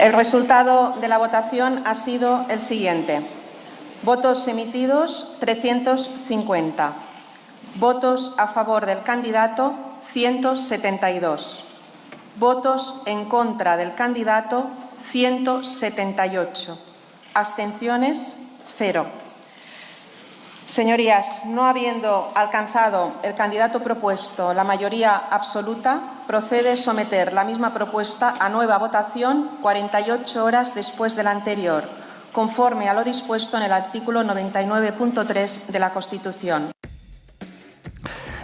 El resultado de la votación ha sido el siguiente. Votos emitidos, 350. Votos a favor del candidato, 172. Votos en contra del candidato, 178. Abstenciones, 0. Señorías, no habiendo alcanzado el candidato propuesto la mayoría absoluta, procede someter la misma propuesta a nueva votación 48 horas después de la anterior, conforme a lo dispuesto en el artículo 99.3 de la Constitución.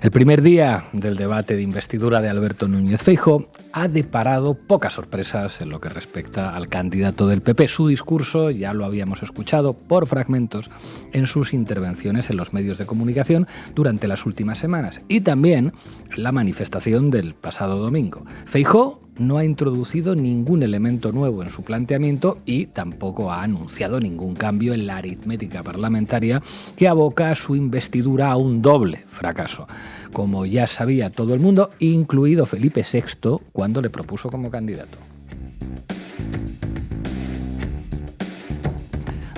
El primer día del debate de investidura de Alberto Núñez Feijóo ha deparado pocas sorpresas en lo que respecta al candidato del PP. Su discurso ya lo habíamos escuchado por fragmentos en sus intervenciones en los medios de comunicación durante las últimas semanas y también la manifestación del pasado domingo. Feijóo no ha introducido ningún elemento nuevo en su planteamiento y tampoco ha anunciado ningún cambio en la aritmética parlamentaria que aboca a su investidura a un doble fracaso, como ya sabía todo el mundo, incluido Felipe VI, cuando le propuso como candidato.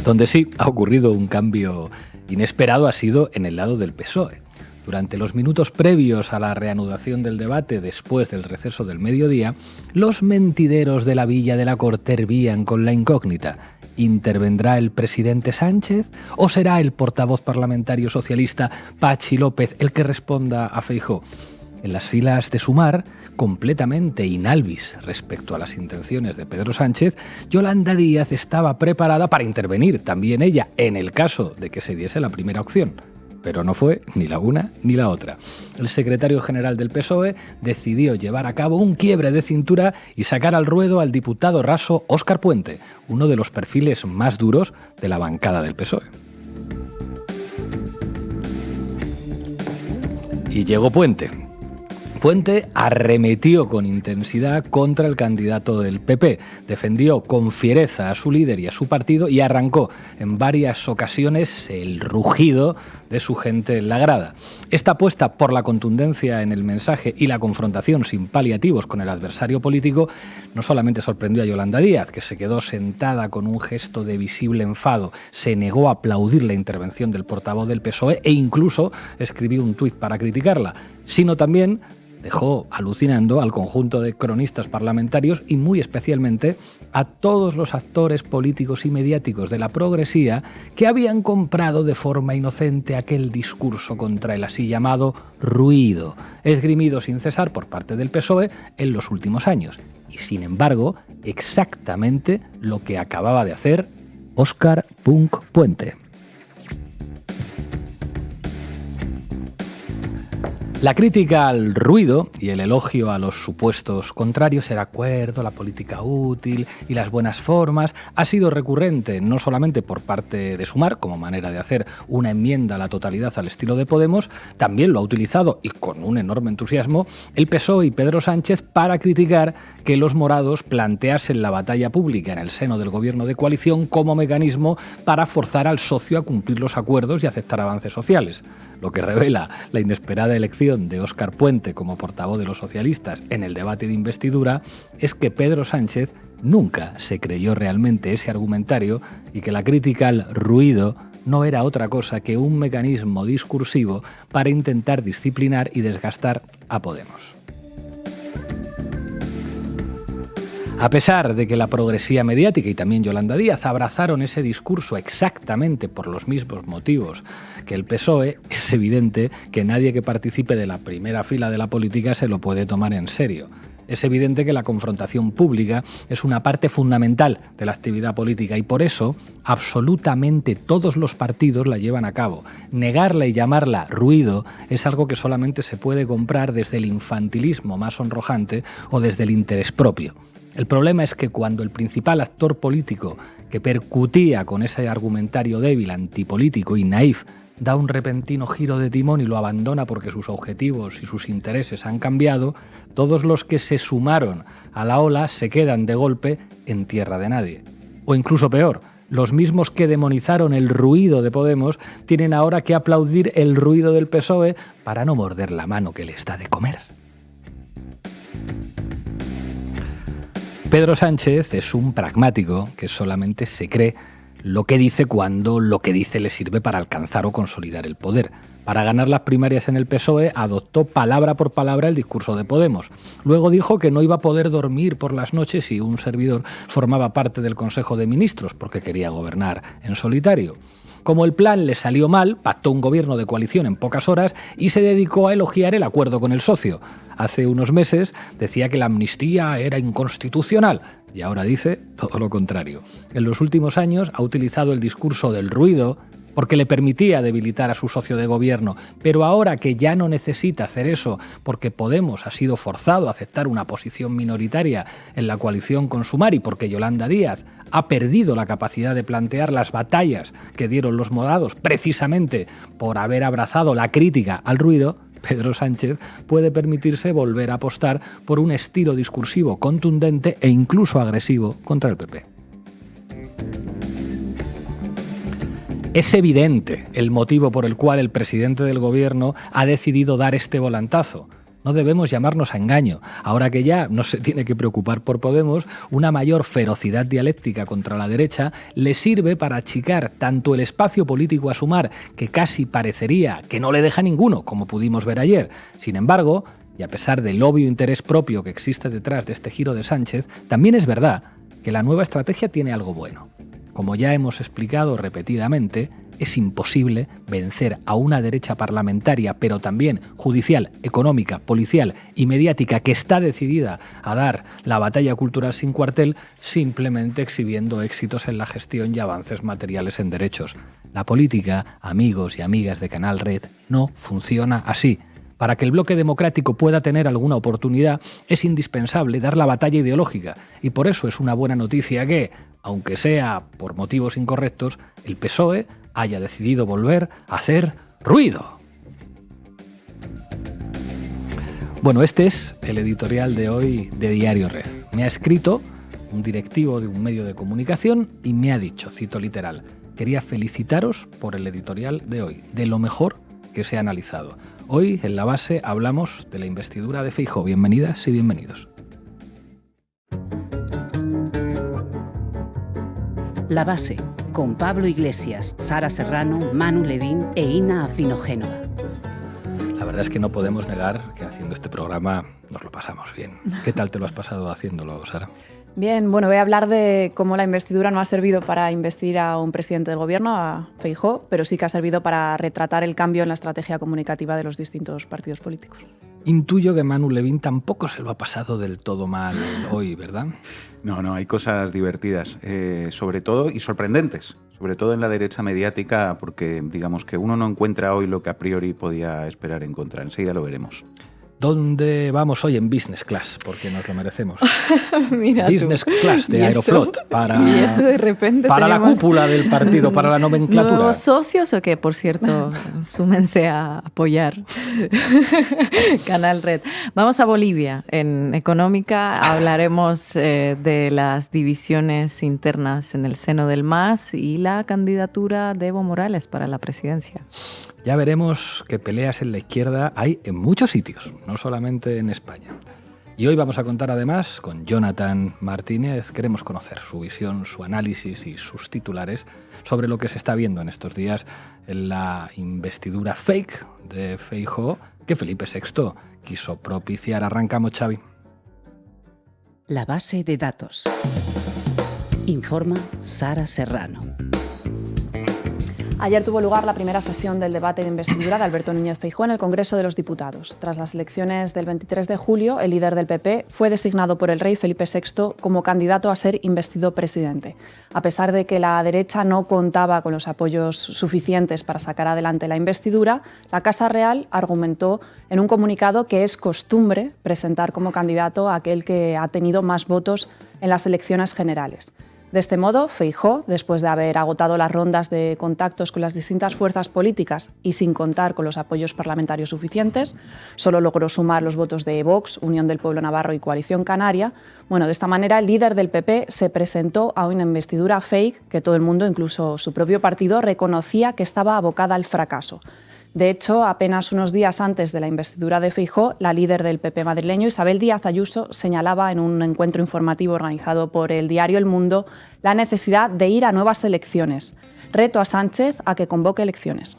Donde sí ha ocurrido un cambio inesperado ha sido en el lado del PSOE. Durante los minutos previos a la reanudación del debate después del receso del mediodía, los mentideros de la Villa de la Corte hervían con la incógnita. ¿Intervendrá el presidente Sánchez o será el portavoz parlamentario socialista Patxi López el que responda a Feijóo? En las filas de Sumar, completamente inalvis respecto a las intenciones de Pedro Sánchez, Yolanda Díaz estaba preparada para intervenir también ella en el caso de que se diese la primera opción. Pero no fue ni la una ni la otra. El secretario general del PSOE decidió llevar a cabo un quiebre de cintura y sacar al ruedo al diputado raso Óscar Puente, uno de los perfiles más duros de la bancada del PSOE. Y llegó Puente. Puente arremetió con intensidad contra el candidato del PP, defendió con fiereza a su líder y a su partido y arrancó en varias ocasiones el rugido de su gente en la grada. Esta apuesta por la contundencia en el mensaje y la confrontación sin paliativos con el adversario político no solamente sorprendió a Yolanda Díaz, que se quedó sentada con un gesto de visible enfado, se negó a aplaudir la intervención del portavoz del PSOE e incluso escribió un tuit para criticarla, sino también dejó alucinando al conjunto de cronistas parlamentarios y muy especialmente a todos los actores políticos y mediáticos de la progresía que habían comprado de forma inocente aquel discurso contra el así llamado ruido, esgrimido sin cesar por parte del PSOE en los últimos años. Y sin embargo, exactamente lo que acababa de hacer Óscar Punk Puente. La crítica al ruido y el elogio a los supuestos contrarios, el acuerdo, la política útil y las buenas formas, ha sido recurrente no solamente por parte de Sumar, como manera de hacer una enmienda a la totalidad al estilo de Podemos, también lo ha utilizado, y con un enorme entusiasmo, el PSOE y Pedro Sánchez para criticar que los morados planteasen la batalla pública en el seno del gobierno de coalición como mecanismo para forzar al socio a cumplir los acuerdos y aceptar avances sociales, lo que revela la inesperada elección de Óscar Puente como portavoz de los socialistas en el debate de investidura es que Pedro Sánchez nunca se creyó realmente ese argumentario y que la crítica al ruido no era otra cosa que un mecanismo discursivo para intentar disciplinar y desgastar a Podemos. A pesar de que la progresía mediática y también Yolanda Díaz abrazaron ese discurso exactamente por los mismos motivos que el PSOE, es evidente que nadie que participe de la primera fila de la política se lo puede tomar en serio. Es evidente que la confrontación pública es una parte fundamental de la actividad política y por eso absolutamente todos los partidos la llevan a cabo. Negarla y llamarla ruido es algo que solamente se puede comprar desde el infantilismo más sonrojante o desde el interés propio. El problema es que cuando el principal actor político que percutía con ese argumentario débil, antipolítico y naif da un repentino giro de timón y lo abandona porque sus objetivos y sus intereses han cambiado, todos los que se sumaron a la ola se quedan de golpe en tierra de nadie. O incluso peor, los mismos que demonizaron el ruido de Podemos tienen ahora que aplaudir el ruido del PSOE para no morder la mano que les da de comer. Pedro Sánchez es un pragmático que solamente se cree lo que dice cuando lo que dice le sirve para alcanzar o consolidar el poder. Para ganar las primarias en el PSOE adoptó palabra por palabra el discurso de Podemos. Luego dijo que no iba a poder dormir por las noches si un servidor formaba parte del Consejo de Ministros porque quería gobernar en solitario. Como el plan le salió mal, pactó un gobierno de coalición en pocas horas y se dedicó a elogiar el acuerdo con el socio. Hace unos meses decía que la amnistía era inconstitucional y ahora dice todo lo contrario. En los últimos años ha utilizado el discurso del ruido porque le permitía debilitar a su socio de gobierno, pero ahora que ya no necesita hacer eso porque Podemos ha sido forzado a aceptar una posición minoritaria en la coalición con Sumar y porque Yolanda Díaz ha perdido la capacidad de plantear las batallas que dieron los morados precisamente por haber abrazado la crítica al ruido, Pedro Sánchez puede permitirse volver a apostar por un estilo discursivo contundente e incluso agresivo contra el PP. Es evidente el motivo por el cual el presidente del gobierno ha decidido dar este volantazo. No debemos llamarnos a engaño. Ahora que ya no se tiene que preocupar por Podemos, una mayor ferocidad dialéctica contra la derecha le sirve para achicar tanto el espacio político a Sumar, que casi parecería que no le deja ninguno, como pudimos ver ayer. Sin embargo, y a pesar del obvio interés propio que existe detrás de este giro de Sánchez, también es verdad que la nueva estrategia tiene algo bueno. Como ya hemos explicado repetidamente, es imposible vencer a una derecha parlamentaria, pero también judicial, económica, policial y mediática que está decidida a dar la batalla cultural sin cuartel, simplemente exhibiendo éxitos en la gestión y avances materiales en derechos. La política, amigos y amigas de Canal Red, no funciona así. Para que el bloque democrático pueda tener alguna oportunidad, es indispensable dar la batalla ideológica. Y por eso es una buena noticia que, aunque sea por motivos incorrectos, el PSOE haya decidido volver a hacer ruido. Bueno, este es el editorial de hoy de Diario Red. Me ha escrito un directivo de un medio de comunicación y me ha dicho, cito literal, quería felicitaros por el editorial de hoy, de lo mejor que se ha analizado. Hoy, en La Base, hablamos de la investidura de Feijóo. Bienvenidas y bienvenidos. La Base, con Pablo Iglesias, Sara Serrano, Manu Levín e Ina Afino-Génova. La verdad es que no podemos negar que haciendo este programa nos lo pasamos bien. ¿Qué tal te lo has pasado haciéndolo, Sara? Bien, bueno, voy a hablar de cómo la investidura no ha servido para investir a un presidente del gobierno, a Feijóo, pero sí que ha servido para retratar el cambio en la estrategia comunicativa de los distintos partidos políticos. Intuyo que Manu Levín tampoco se lo ha pasado del todo mal hoy, ¿verdad? No, hay cosas divertidas, sobre todo, y sorprendentes, sobre todo en la derecha mediática, porque digamos que uno no encuentra hoy lo que a priori podía esperar encontrar. Enseguida lo veremos. ¿Dónde vamos hoy en Business Class? Porque nos lo merecemos. Mira Business Class de Aeroflot para, y eso de repente para la cúpula del partido, para la nomenclatura. ¿Nuevos socios o qué? Por cierto, súmense a apoyar Canal Red. Vamos a Bolivia. En económica hablaremos de las divisiones internas en el seno del MAS y la candidatura de Evo Morales para la presidencia. Ya veremos que peleas en la izquierda hay en muchos sitios, no solamente en España. Y hoy vamos a contar además con Jonathan Martínez. Queremos conocer su visión, su análisis y sus titulares sobre lo que se está viendo en estos días en la investidura fake de Feijóo que Felipe VI quiso propiciar. Arrancamos, Xavi. La Base de datos. Informa Sara Serrano. Ayer tuvo lugar la primera sesión del debate de investidura de Alberto Núñez Feijóo en el Congreso de los Diputados. Tras las elecciones del 23 de julio, el líder del PP fue designado por el rey Felipe VI como candidato a ser investido presidente. A pesar de que la derecha no contaba con los apoyos suficientes para sacar adelante la investidura, la Casa Real argumentó en un comunicado que es costumbre presentar como candidato a aquel que ha tenido más votos en las elecciones generales. De este modo, Feijóo, después de haber agotado las rondas de contactos con las distintas fuerzas políticas y sin contar con los apoyos parlamentarios suficientes, solo logró sumar los votos de Vox, Unión del Pueblo Navarro y Coalición Canaria. Bueno, de esta manera, el líder del PP se presentó a una investidura fake que todo el mundo, incluso su propio partido, reconocía que estaba abocada al fracaso. De hecho, apenas unos días antes de la investidura de Feijóo, la líder del PP madrileño, Isabel Díaz Ayuso, señalaba en un encuentro informativo organizado por el diario El Mundo la necesidad de ir a nuevas elecciones. Reto a Sánchez a que convoque elecciones.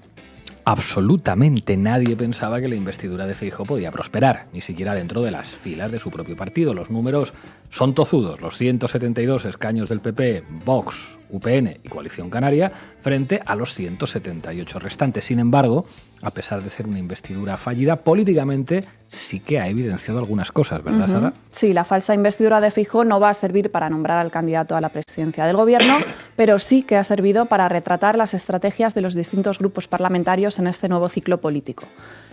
Absolutamente nadie pensaba que la investidura de Feijóo podía prosperar, ni siquiera dentro de las filas de su propio partido. Los números son tozudos, los 172 escaños del PP, Vox, UPN y Coalición Canaria, frente a los 178 restantes. Sin embargo, a pesar de ser una investidura fallida, políticamente sí que ha evidenciado algunas cosas, ¿verdad, Sara? Sí, la falsa investidura de Feijóo no va a servir para nombrar al candidato a la presidencia del Gobierno, pero sí que ha servido para retratar las estrategias de los distintos grupos parlamentarios en este nuevo ciclo político.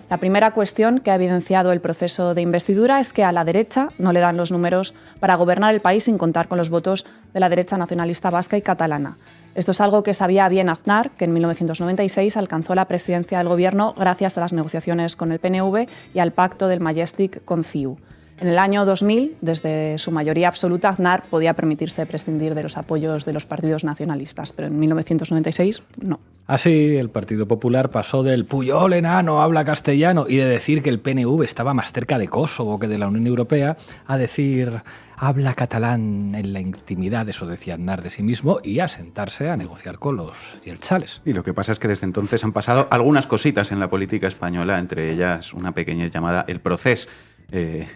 La primera cuestión que ha evidenciado el proceso de investidura es que a la derecha no le dan los números para gobernar el país sin contar con los votos de la derecha nacionalista vasca y catalana. Esto es algo que sabía bien Aznar, que en 1996 alcanzó la presidencia del Gobierno gracias a las negociaciones con el PNV y al pacto del Majestic con CiU. En el año 2000, desde su mayoría absoluta, Aznar podía permitirse prescindir de los apoyos de los partidos nacionalistas, pero en 1996 no. Así, el Partido Popular pasó del Puyol enano habla castellano y de decir que el PNV estaba más cerca de Kosovo que de la Unión Europea a decir habla catalán en la intimidad, eso decía Aznar de sí mismo, y a sentarse a negociar con los jeltzales. Y lo que pasa es que desde entonces han pasado algunas cositas en la política española, entre ellas una pequeña llamada El Procés.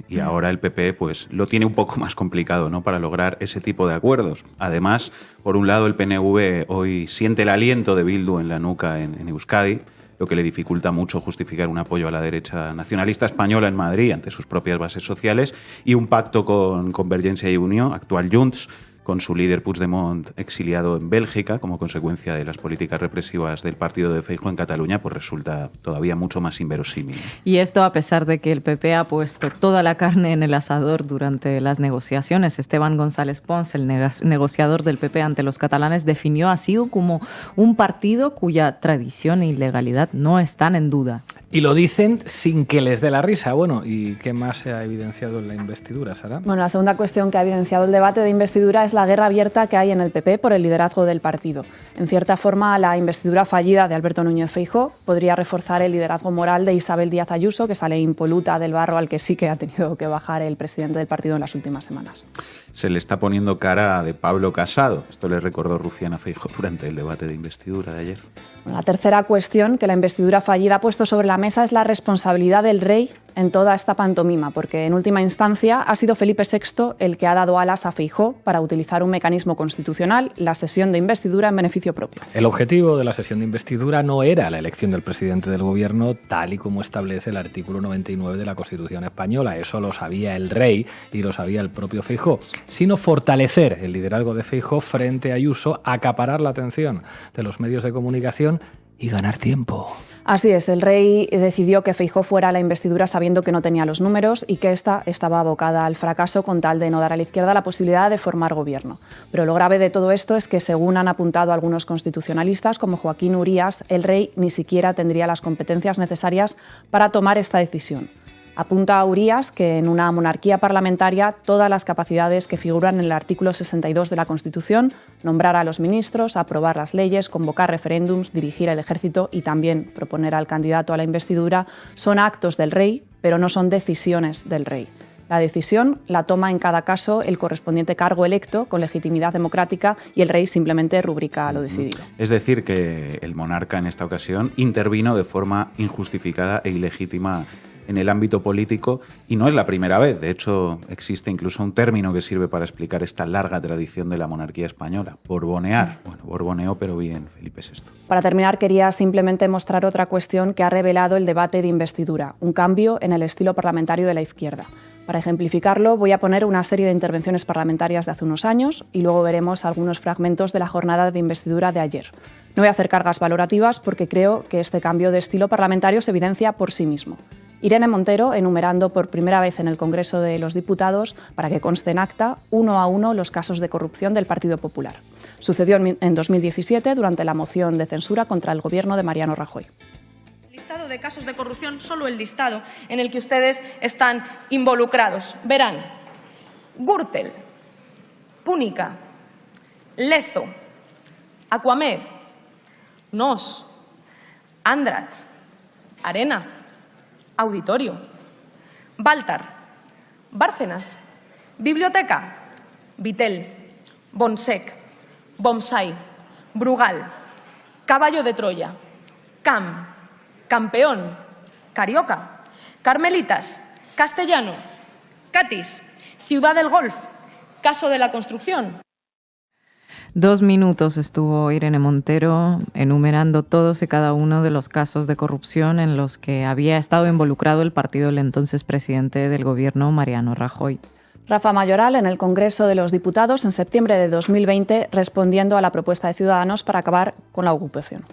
Y ahora el PP pues, lo tiene un poco más complicado, ¿no?, para lograr ese tipo de acuerdos. Además, por un lado, el PNV hoy siente el aliento de Bildu en la nuca en Euskadi, lo que le dificulta mucho justificar un apoyo a la derecha nacionalista española en Madrid ante sus propias bases sociales, y un pacto con Convergencia y Unió, actual Junts, con su líder Puigdemont exiliado en Bélgica como consecuencia de las políticas represivas del partido de Feijóo en Cataluña, pues resulta todavía mucho más inverosímil. Y esto a pesar de que el PP ha puesto toda la carne en el asador durante las negociaciones. Esteban González Pons, el negociador del PP ante los catalanes, definió a CiU como un partido cuya tradición e ilegalidad no están en duda. Y lo dicen sin que les dé la risa. Bueno, ¿y qué más se ha evidenciado en la investidura, Sara? Bueno, la segunda cuestión que ha evidenciado el debate de investidura es la guerra abierta que hay en el PP por el liderazgo del partido. En cierta forma, la investidura fallida de Alberto Núñez Feijóo podría reforzar el liderazgo moral de Isabel Díaz Ayuso, que sale impoluta del barro al que sí que ha tenido que bajar el presidente del partido en las últimas semanas. Se le está poniendo cara de Pablo Casado. Esto le recordó Rufián a Feijóo durante el debate de investidura de ayer. Bueno, la tercera cuestión que la investidura fallida ha puesto sobre la mesa es la responsabilidad del rey en toda esta pantomima, porque en última instancia ha sido Felipe VI el que ha dado alas a Feijóo para utilizar un mecanismo constitucional, la sesión de investidura, en beneficio propio. El objetivo de la sesión de investidura no era la elección del presidente del Gobierno tal y como establece el artículo 99 de la Constitución española. Eso lo sabía el rey y lo sabía el propio Feijóo, sino fortalecer el liderazgo de Feijóo frente a Ayuso, acaparar la atención de los medios de comunicación y ganar tiempo. Así es, el rey decidió que Feijóo fuera a la investidura sabiendo que no tenía los números y que ésta estaba abocada al fracaso con tal de no dar a la izquierda la posibilidad de formar gobierno. Pero lo grave de todo esto es que, según han apuntado algunos constitucionalistas como Joaquín Urías, el rey ni siquiera tendría las competencias necesarias para tomar esta decisión. Apunta a Urías que en una monarquía parlamentaria todas las capacidades que figuran en el artículo 62 de la Constitución, nombrar a los ministros, aprobar las leyes, convocar referéndums, dirigir el ejército y también proponer al candidato a la investidura, son actos del rey, pero no son decisiones del rey. La decisión la toma en cada caso el correspondiente cargo electo con legitimidad democrática y el rey simplemente rubrica lo decidido. Es decir, que el monarca en esta ocasión intervino de forma injustificada e ilegítima en el ámbito político, y no es la primera vez. De hecho, existe incluso un término que sirve para explicar esta larga tradición de la monarquía española: borbonear. Bueno, borboneó, pero bien, Felipe VI. Para terminar, quería simplemente mostrar otra cuestión que ha revelado el debate de investidura, un cambio en el estilo parlamentario de la izquierda. Para ejemplificarlo, voy a poner una serie de intervenciones parlamentarias de hace unos años y luego veremos algunos fragmentos de la jornada de investidura de ayer. No voy a hacer cargas valorativas porque creo que este cambio de estilo parlamentario se evidencia por sí mismo. Irene Montero enumerando por primera vez en el Congreso de los Diputados, para que conste en acta, uno a uno los casos de corrupción del Partido Popular. Sucedió en 2017 durante la moción de censura contra el gobierno de Mariano Rajoy. Listado de casos de corrupción, solo el listado en el que ustedes están involucrados. Verán: Gürtel, Púnica, Lezo, Aquamed, Nos, Andratx, arena, auditorio, Baltar, Bárcenas, biblioteca, Vitel, Bonsec, Bonsai, Brugal, Caballo de Troya, Camp, Campeón, Carioca, Carmelitas, Castellano, Catis, Ciudad del Golf, Caso de la Construcción. 2 minutos estuvo Irene Montero enumerando todos y cada uno de los casos de corrupción en los que había estado involucrado el partido del entonces presidente del gobierno, Mariano Rajoy. Rafa Mayoral en el Congreso de los Diputados en septiembre de 2020 respondiendo a la propuesta de Ciudadanos para acabar con la ocupación.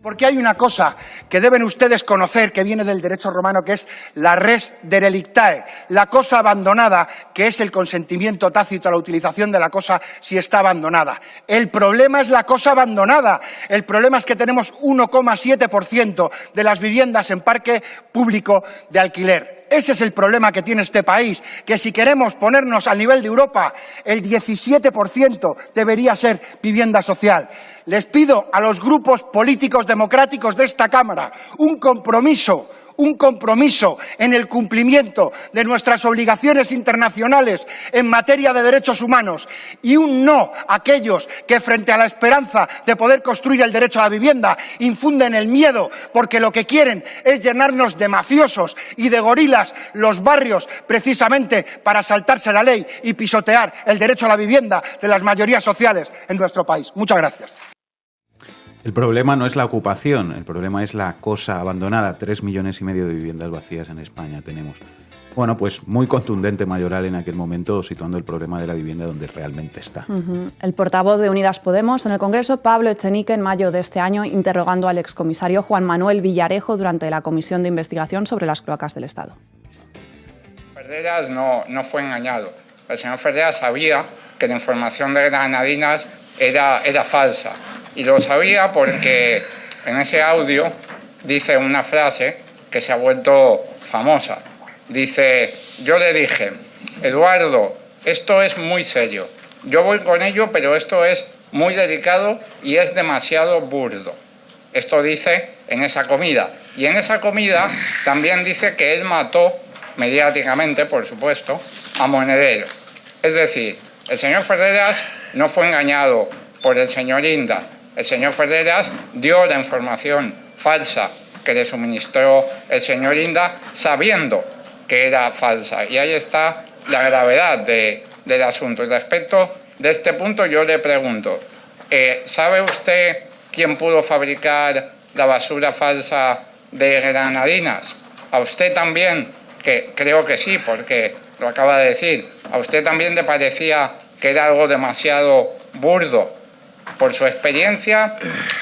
Porque hay una cosa que deben ustedes conocer que viene del derecho romano, que es la res derelictae, la cosa abandonada, que es el consentimiento tácito a la utilización de la cosa si está abandonada. El problema es la cosa abandonada. El problema es que tenemos 1,7% de las viviendas en parque público de alquiler. Ese es el problema que tiene este país, que si queremos ponernos al nivel de Europa, el 17% debería ser vivienda social. Les pido a los grupos políticos democráticos de esta Cámara un compromiso en el cumplimiento de nuestras obligaciones internacionales en materia de derechos humanos y un no a aquellos que, frente a la esperanza de poder construir el derecho a la vivienda, infunden el miedo porque lo que quieren es llenarnos de mafiosos y de gorilas los barrios precisamente para saltarse la ley y pisotear el derecho a la vivienda de las mayorías sociales en nuestro país. Muchas gracias. El problema no es la ocupación, el problema es la cosa abandonada. 3,5 millones de viviendas vacías en España tenemos. Bueno, pues muy contundente Mayoral en aquel momento, situando el problema de la vivienda donde realmente está. El portavoz de Unidas Podemos en el Congreso, Pablo Echenique, en mayo de este año, interrogando al excomisario Juan Manuel Villarejo durante la comisión de investigación sobre las cloacas del Estado. Ferreras no fue engañado. El señor Ferreras sabía que la información de Granadinas era falsa. Y lo sabía porque en ese audio dice una frase que se ha vuelto famosa. Dice, yo le dije, Eduardo, esto es muy serio. Yo voy con ello, pero esto es muy delicado y es demasiado burdo. Esto dice en esa comida. Y en esa comida también dice que él mató, mediáticamente, por supuesto, a Monedero. Es decir, el señor Ferreras no fue engañado por el señor Inda. El señor Ferreras dio la información falsa que le suministró el señor Inda sabiendo que era falsa. Y ahí está la gravedad del asunto. Y respecto de este punto yo le pregunto, ¿sabe usted quién pudo fabricar la basura falsa de Granadinas? ¿A usted también? Que creo que sí, porque lo acaba de decir. ¿A usted también le parecía que era algo demasiado burdo? Por su experiencia,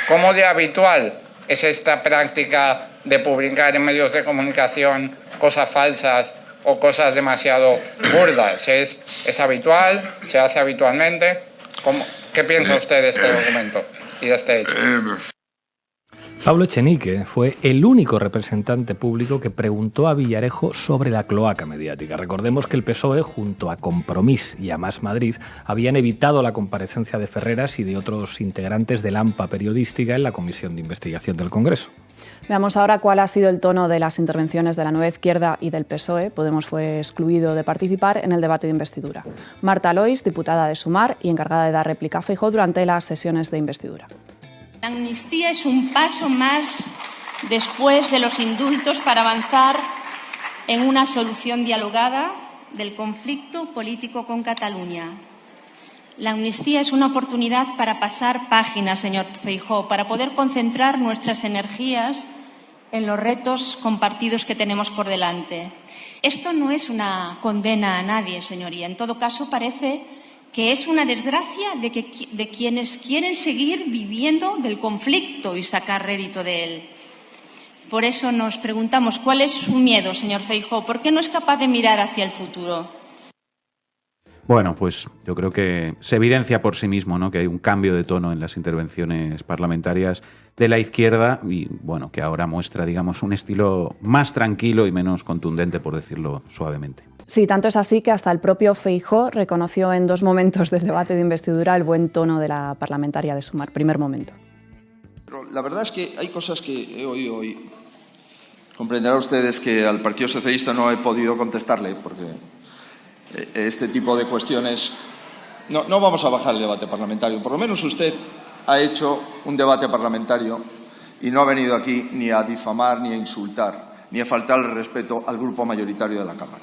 ¿cómo de habitual es esta práctica de publicar en medios de comunicación cosas falsas o cosas demasiado burdas? ¿Es habitual? ¿Se hace habitualmente? ¿Qué piensa usted de este documento y de este hecho? Pablo Echenique fue el único representante público que preguntó a Villarejo sobre la cloaca mediática. Recordemos que el PSOE, junto a Compromís y a Más Madrid, habían evitado la comparecencia de Ferreras y de otros integrantes del AMPA periodística en la Comisión de Investigación del Congreso. Veamos ahora cuál ha sido el tono de las intervenciones de la Nueva Izquierda y del PSOE. Podemos fue excluido de participar en el debate de investidura. Marta Lois, diputada de Sumar y encargada de dar réplica a Feijóo durante las sesiones de investidura. La amnistía es un paso más después de los indultos para avanzar en una solución dialogada del conflicto político con Cataluña. La amnistía es una oportunidad para pasar páginas, señor Feijóo, para poder concentrar nuestras energías en los retos compartidos que tenemos por delante. Esto no es una condena a nadie, señoría. En todo caso, parece que es una desgracia de quienes quieren seguir viviendo del conflicto y sacar rédito de él. Por eso nos preguntamos, ¿cuál es su miedo, señor Feijóo? ¿Por qué no es capaz de mirar hacia el futuro? Bueno, pues yo creo que se evidencia por sí mismo, ¿no?, que hay un cambio de tono en las intervenciones parlamentarias de la izquierda y, bueno, que ahora muestra, digamos, un estilo más tranquilo y menos contundente, por decirlo suavemente. Sí, tanto es así que hasta el propio Feijóo reconoció en 2 momentos del debate de investidura el buen tono de la parlamentaria de Sumar. Primer momento. Pero la verdad es que hay cosas que he oído hoy Comprenderán ustedes que al Partido Socialista no he podido contestarle porque este tipo de cuestiones... No vamos a bajar el debate parlamentario. Por lo menos usted ha hecho un debate parlamentario y no ha venido aquí ni a difamar, ni a insultar, ni a faltar el respeto al grupo mayoritario de la Cámara.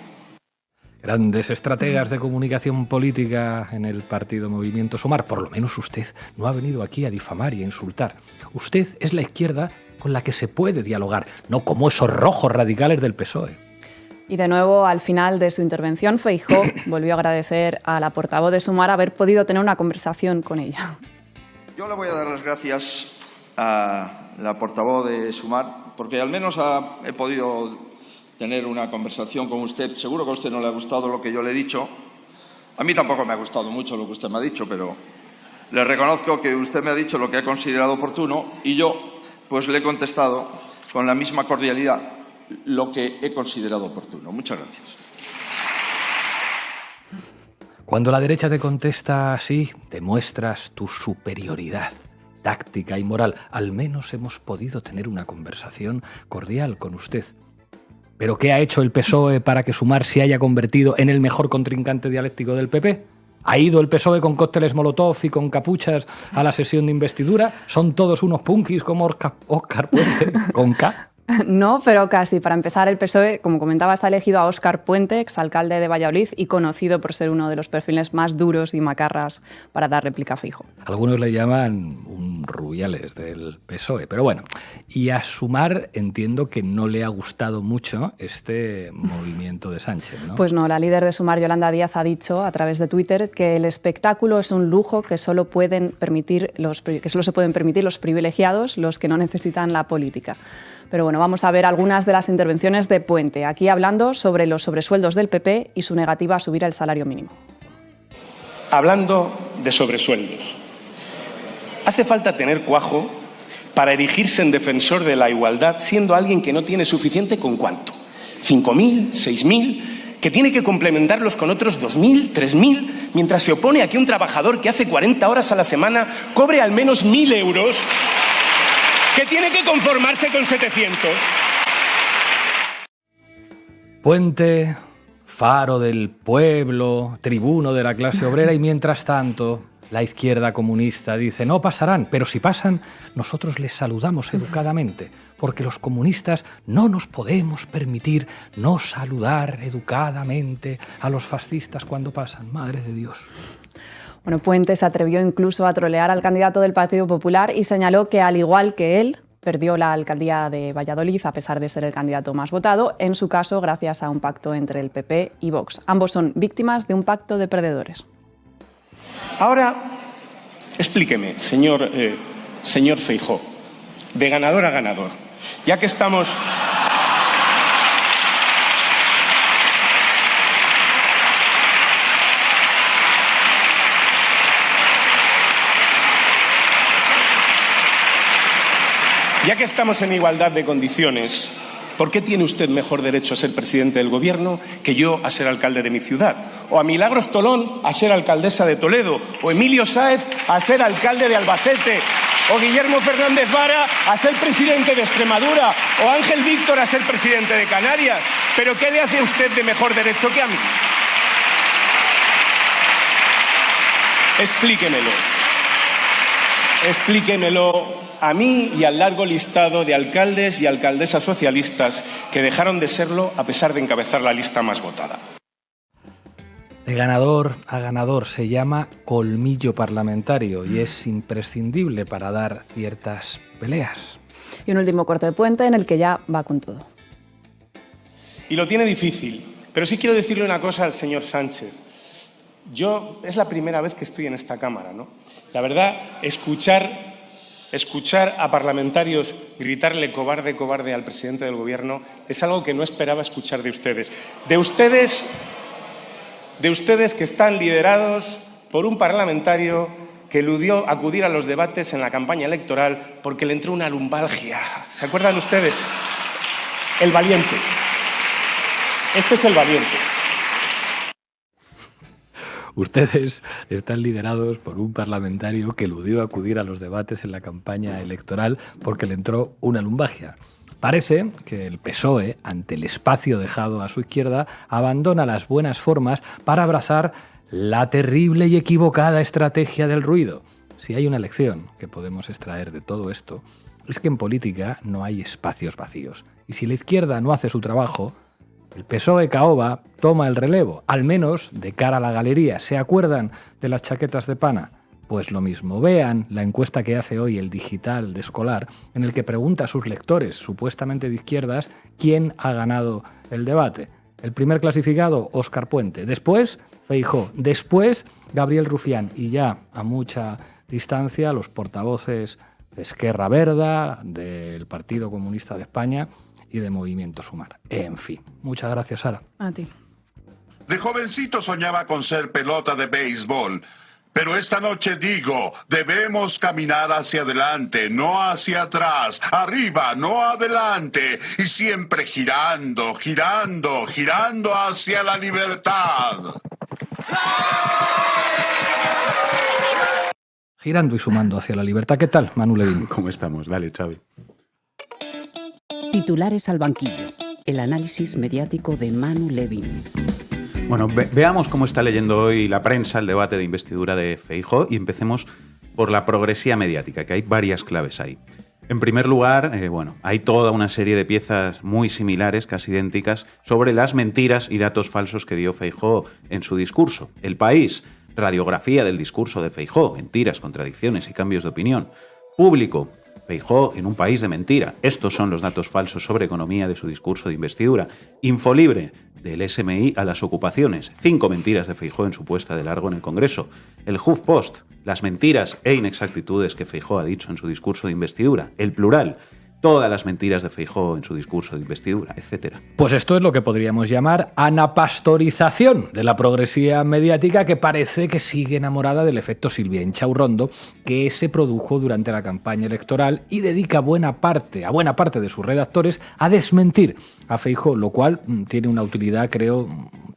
Grandes estrategas de comunicación política en el partido Movimiento Sumar. Por lo menos usted no ha venido aquí a difamar y a insultar. Usted es la izquierda con la que se puede dialogar, no como esos rojos radicales del PSOE. Y de nuevo, al final de su intervención, Feijóo volvió a agradecer a la portavoz de Sumar haber podido tener una conversación con ella. Yo le voy a dar las gracias a la portavoz de Sumar porque al menos he podido tener una conversación con usted. Seguro que a usted no le ha gustado lo que yo le he dicho. A mí tampoco me ha gustado mucho lo que usted me ha dicho, pero le reconozco que usted me ha dicho lo que ha considerado oportuno y yo pues le he contestado con la misma cordialidad lo que he considerado oportuno. Muchas gracias. Cuando la derecha te contesta así, demuestras tu superioridad táctica y moral. Al menos hemos podido tener una conversación cordial con usted. ¿Pero qué ha hecho el PSOE para que Sumar se haya convertido en el mejor contrincante dialéctico del PP? ¿Ha ido el PSOE con cócteles Molotov y con capuchas a la sesión de investidura? ¿Son todos unos punkis como Óscar Puente con K? No, pero casi. Para empezar, el PSOE, como comentaba, está elegido a Óscar Puente, exalcalde de Valladolid y conocido por ser uno de los perfiles más duros y macarras para dar réplica a Feijóo. Algunos le llaman un Rubiales del PSOE, pero bueno. Y a Sumar entiendo que no le ha gustado mucho este movimiento de Sánchez, ¿no? Pues no, la líder de Sumar, Yolanda Díaz, ha dicho a través de Twitter que el espectáculo es un lujo que solo se pueden permitir los privilegiados, los que no necesitan la política. Pero bueno, vamos a ver algunas de las intervenciones de Puente, aquí hablando sobre los sobresueldos del PP y su negativa a subir el salario mínimo. Hablando de sobresueldos, hace falta tener cuajo para erigirse en defensor de la igualdad siendo alguien que no tiene suficiente ¿con cuánto? ¿5.000? ¿6.000? Que tiene que complementarlos con otros 2.000, 3.000, mientras se opone a que un trabajador que hace 40 horas a la semana cobre al menos 1.000 euros, que tiene que conformarse con 700. Puente, faro del pueblo, tribuno de la clase obrera y mientras tanto la izquierda comunista dice no pasarán, pero si pasan nosotros les saludamos educadamente porque los comunistas no nos podemos permitir no saludar educadamente a los fascistas cuando pasan. Madre de Dios. Bueno, Puente se atrevió incluso a trolear al candidato del Partido Popular y señaló que, al igual que él, perdió la alcaldía de Valladolid a pesar de ser el candidato más votado, en su caso gracias a un pacto entre el PP y Vox. Ambos son víctimas de un pacto de perdedores. Ahora, explíqueme, señor Feijóo, de ganador a ganador, ya que estamos... Ya que estamos en igualdad de condiciones, ¿por qué tiene usted mejor derecho a ser presidente del Gobierno que yo a ser alcalde de mi ciudad? O a Milagros Tolón a ser alcaldesa de Toledo, o Emilio Sáez a ser alcalde de Albacete, o Guillermo Fernández Vara a ser presidente de Extremadura, o Ángel Víctor a ser presidente de Canarias. ¿Pero qué le hace a usted de mejor derecho que a mí? Explíquemelo. Explíquemelo a mí y al largo listado de alcaldes y alcaldesas socialistas que dejaron de serlo a pesar de encabezar la lista más votada. De ganador a ganador se llama colmillo parlamentario y es imprescindible para dar ciertas peleas. Y un último corte de Puente en el que ya va con todo. Y lo tiene difícil, pero sí quiero decirle una cosa al señor Sánchez. Es la primera vez que estoy en esta Cámara, ¿no? La verdad, escuchar a parlamentarios gritarle cobarde, cobarde al presidente del Gobierno es algo que no esperaba escuchar de ustedes. De ustedes que están liderados por un parlamentario que eludió acudir a los debates en la campaña electoral porque le entró una lumbalgia. ¿Se acuerdan ustedes? El valiente. Este es el valiente. Ustedes están liderados por un parlamentario que eludió acudir a los debates en la campaña electoral porque le entró una lumbalgia. Parece que el PSOE, ante el espacio dejado a su izquierda, abandona las buenas formas para abrazar la terrible y equivocada estrategia del ruido. Si hay una lección que podemos extraer de todo esto, es que en política no hay espacios vacíos. Y si la izquierda no hace su trabajo, el PSOE caoba toma el relevo, al menos de cara a la galería. ¿Se acuerdan de las chaquetas de pana? Pues lo mismo. Vean la encuesta que hace hoy el Digital de Escolar, en el que pregunta a sus lectores, supuestamente de izquierdas, quién ha ganado el debate. El primer clasificado, Óscar Puente. Después, Feijóo. Después, Gabriel Rufián. Y ya, a mucha distancia, los portavoces de Esquerra Verda, del Partido Comunista de España y de Movimiento Sumar. En fin. Muchas gracias, Sara. A ti. De jovencito soñaba con ser pelota de béisbol. Pero esta noche digo, debemos caminar hacia adelante, no hacia atrás, arriba, no adelante, y siempre girando, girando, girando hacia la libertad. Girando y sumando hacia la libertad. ¿Qué tal, Manu Levín? ¿Cómo estamos? Dale, Xavi. Titulares al banquillo. El análisis mediático de Manu Levín. Bueno, veamos cómo está leyendo hoy la prensa el debate de investidura de Feijóo y empecemos por la progresía mediática, que hay varias claves ahí. En primer lugar, hay toda una serie de piezas muy similares, casi idénticas, sobre las mentiras y datos falsos que dio Feijóo en su discurso. El País, radiografía del discurso de Feijóo, mentiras, contradicciones y cambios de opinión. Público, Feijóo en un país de mentira. Estos son los datos falsos sobre economía de su discurso de investidura. Infolibre, del SMI a las ocupaciones. 5 mentiras de Feijóo en su puesta de largo en el Congreso. El HuffPost, las mentiras e inexactitudes que Feijóo ha dicho en su discurso de investidura. El Plural, todas las mentiras de Feijóo en su discurso de investidura, etc. Pues esto es lo que podríamos llamar anapastorización de la progresía mediática, que parece que sigue enamorada del efecto Silvia Inchaurrondo que se produjo durante la campaña electoral y dedica a buena parte de sus redactores a desmentir a Feijóo, lo cual tiene una utilidad, creo,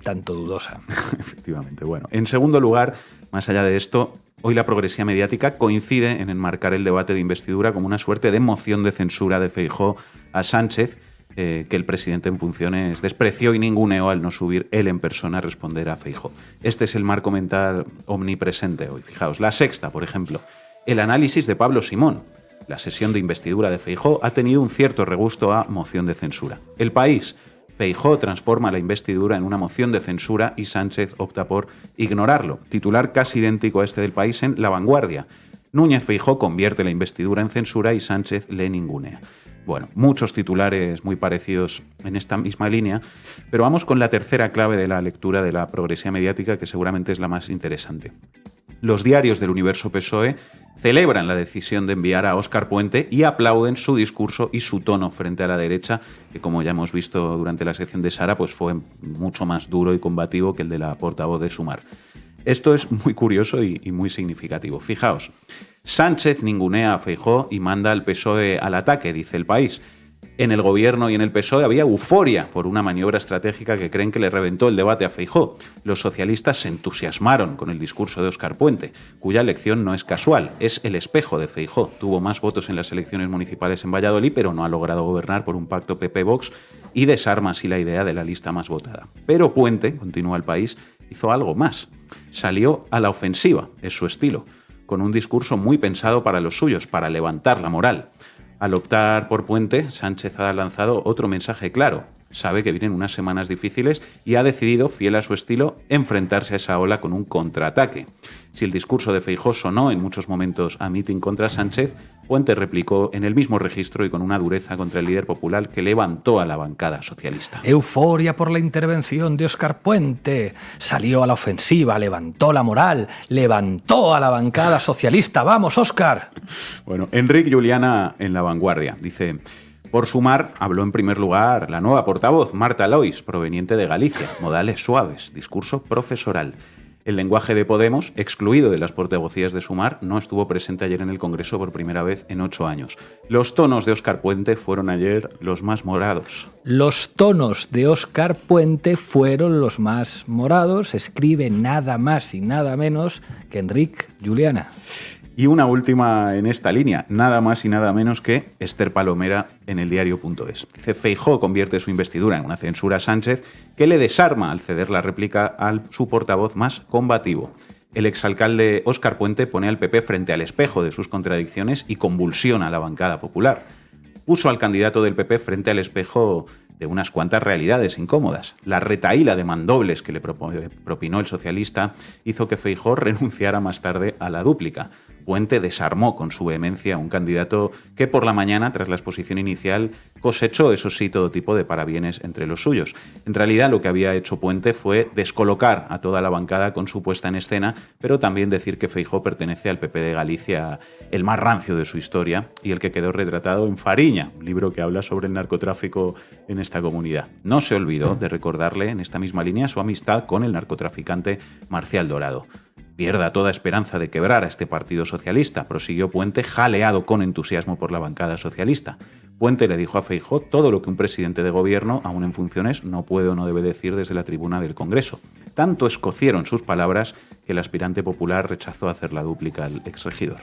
tanto dudosa. Efectivamente. Bueno, en segundo lugar, más allá de esto, hoy la progresía mediática coincide en enmarcar el debate de investidura como una suerte de moción de censura de Feijóo a Sánchez, que el presidente en funciones despreció y ninguneó al no subir él en persona a responder a Feijóo. Este es el marco mental omnipresente hoy. Fijaos, La Sexta, por ejemplo, el análisis de Pablo Simón. La sesión de investidura de Feijóo ha tenido un cierto regusto a moción de censura. El País, Feijóo transforma la investidura en una moción de censura y Sánchez opta por ignorarlo. Titular casi idéntico a este del País en La Vanguardia. Núñez Feijóo convierte la investidura en censura y Sánchez le ningunea. Bueno, muchos titulares muy parecidos en esta misma línea, pero vamos con la tercera clave de la lectura de la progresía mediática, que seguramente es la más interesante. Los diarios del universo PSOE celebran la decisión de enviar a Óscar Puente y aplauden su discurso y su tono frente a la derecha, que como ya hemos visto durante la sección de Sara, pues fue mucho más duro y combativo que el de la portavoz de Sumar. Esto es muy curioso y muy significativo. Fijaos, Sánchez ningunea a Feijóo y manda al PSOE al ataque, dice El País. En el gobierno y en el PSOE había euforia por una maniobra estratégica que creen que le reventó el debate a Feijóo. Los socialistas se entusiasmaron con el discurso de Óscar Puente, cuya elección no es casual, es el espejo de Feijóo. Tuvo más votos en las elecciones municipales en Valladolid, pero no ha logrado gobernar por un pacto PP-Vox y desarma así la idea de la lista más votada. Pero Puente, continúa El País, hizo algo más. Salió a la ofensiva, es su estilo, con un discurso muy pensado para los suyos, para levantar la moral. Al optar por Puente, Sánchez ha lanzado otro mensaje claro. Sabe que vienen unas semanas difíciles y ha decidido, fiel a su estilo, enfrentarse a esa ola con un contraataque. Si el discurso de Feijóo sonó en muchos momentos a mitin contra Sánchez, Puente replicó en el mismo registro y con una dureza contra el líder popular que levantó a la bancada socialista. Euforia por la intervención de Óscar Puente. Salió a la ofensiva, levantó la moral, levantó a la bancada socialista. ¡Vamos, Óscar! Bueno, Enric Juliana en La Vanguardia dice: por Sumar habló en primer lugar la nueva portavoz, Marta Lois, proveniente de Galicia. Modales suaves, discurso profesoral. El lenguaje de Podemos, excluido de las portavocías de Sumar, no estuvo presente ayer en el Congreso por primera vez en 8 años. Los tonos de Óscar Puente fueron ayer los más morados. Los tonos de Óscar Puente fueron los más morados, escribe nada más y nada menos que Enric Juliana. Y una última en esta línea, nada más y nada menos que Esther Palomera en el diario.es. Dice: Feijóo convierte su investidura en una censura a Sánchez que le desarma al ceder la réplica a su portavoz más combativo. El exalcalde Óscar Puente pone al PP frente al espejo de sus contradicciones y convulsiona a la bancada popular. Puso al candidato del PP frente al espejo de unas cuantas realidades incómodas. La retahíla de mandobles que le propinó el socialista hizo que Feijóo renunciara más tarde a la dúplica. Puente desarmó con su vehemencia a un candidato que por la mañana, tras la exposición inicial, cosechó, eso sí, todo tipo de parabienes entre los suyos. En realidad, lo que había hecho Puente fue descolocar a toda la bancada con su puesta en escena, pero también decir que Feijóo pertenece al PP de Galicia, el más rancio de su historia, y el que quedó retratado en Fariña, un libro que habla sobre el narcotráfico en esta comunidad. No se olvidó de recordarle en esta misma línea su amistad con el narcotraficante Marcial Dorado. Pierda toda esperanza de quebrar a este partido socialista, prosiguió Puente, jaleado con entusiasmo por la bancada socialista. Puente le dijo a Feijóo todo lo que un presidente de gobierno, aún en funciones, no puede o no debe decir desde la tribuna del Congreso. Tanto escocieron sus palabras que el aspirante popular rechazó hacer la dúplica al exregidor.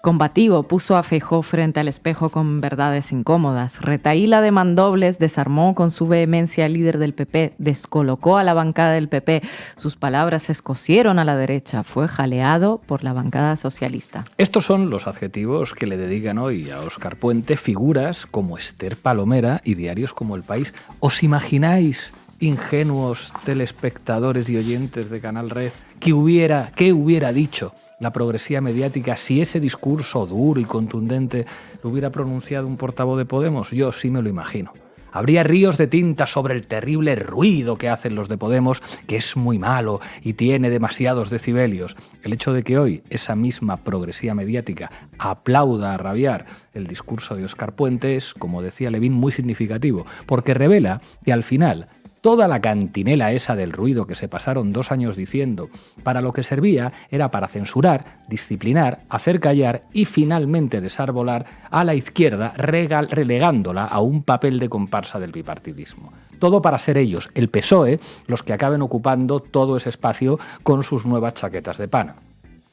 Combativo, puso a Feijóo frente al espejo con verdades incómodas. Retahíla de mandobles, desarmó con su vehemencia al líder del PP, descolocó a la bancada del PP. Sus palabras escocieron a la derecha. Fue jaleado por la bancada socialista. Estos son los adjetivos que le dedican hoy a Óscar Puente figuras como Esther Palomera y diarios como El País. ¿Os imagináis, ingenuos telespectadores y oyentes de Canal Red, qué hubiera dicho la progresía mediática si ese discurso duro y contundente lo hubiera pronunciado un portavoz de Podemos? Yo sí me lo imagino. Habría ríos de tinta sobre el terrible ruido que hacen los de Podemos, que es muy malo y tiene demasiados decibelios. El hecho de que hoy esa misma progresía mediática aplauda a rabiar el discurso de Óscar Puente es, como decía Levín, muy significativo, porque revela que al final toda la cantinela esa del ruido que se pasaron 2 años diciendo, para lo que servía era para censurar, disciplinar, hacer callar y finalmente desarbolar a la izquierda, relegándola a un papel de comparsa del bipartidismo. Todo para ser ellos, el PSOE, los que acaben ocupando todo ese espacio con sus nuevas chaquetas de pana.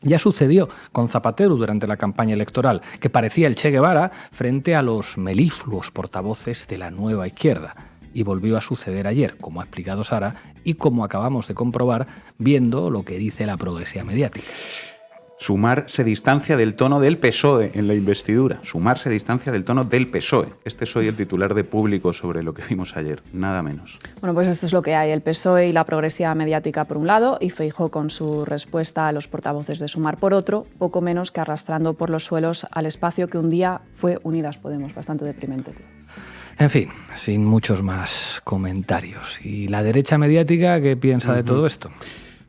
Ya sucedió con Zapatero durante la campaña electoral, que parecía el Che Guevara frente a los melifluos portavoces de la nueva izquierda. Y volvió a suceder ayer, como ha explicado Sara, y como acabamos de comprobar viendo lo que dice la progresía mediática. Sumar se distancia del tono del PSOE en la investidura. Sumar se distancia del tono del PSOE. Este es hoy el titular de Público sobre lo que vimos ayer, nada menos. Bueno, pues esto es lo que hay. El PSOE y la progresía mediática por un lado y Feijóo con su respuesta a los portavoces de Sumar por otro, poco menos que arrastrando por los suelos al espacio que un día fue Unidas Podemos. Bastante deprimente. En fin, sin muchos más comentarios. ¿Y la derecha mediática qué piensa de todo esto?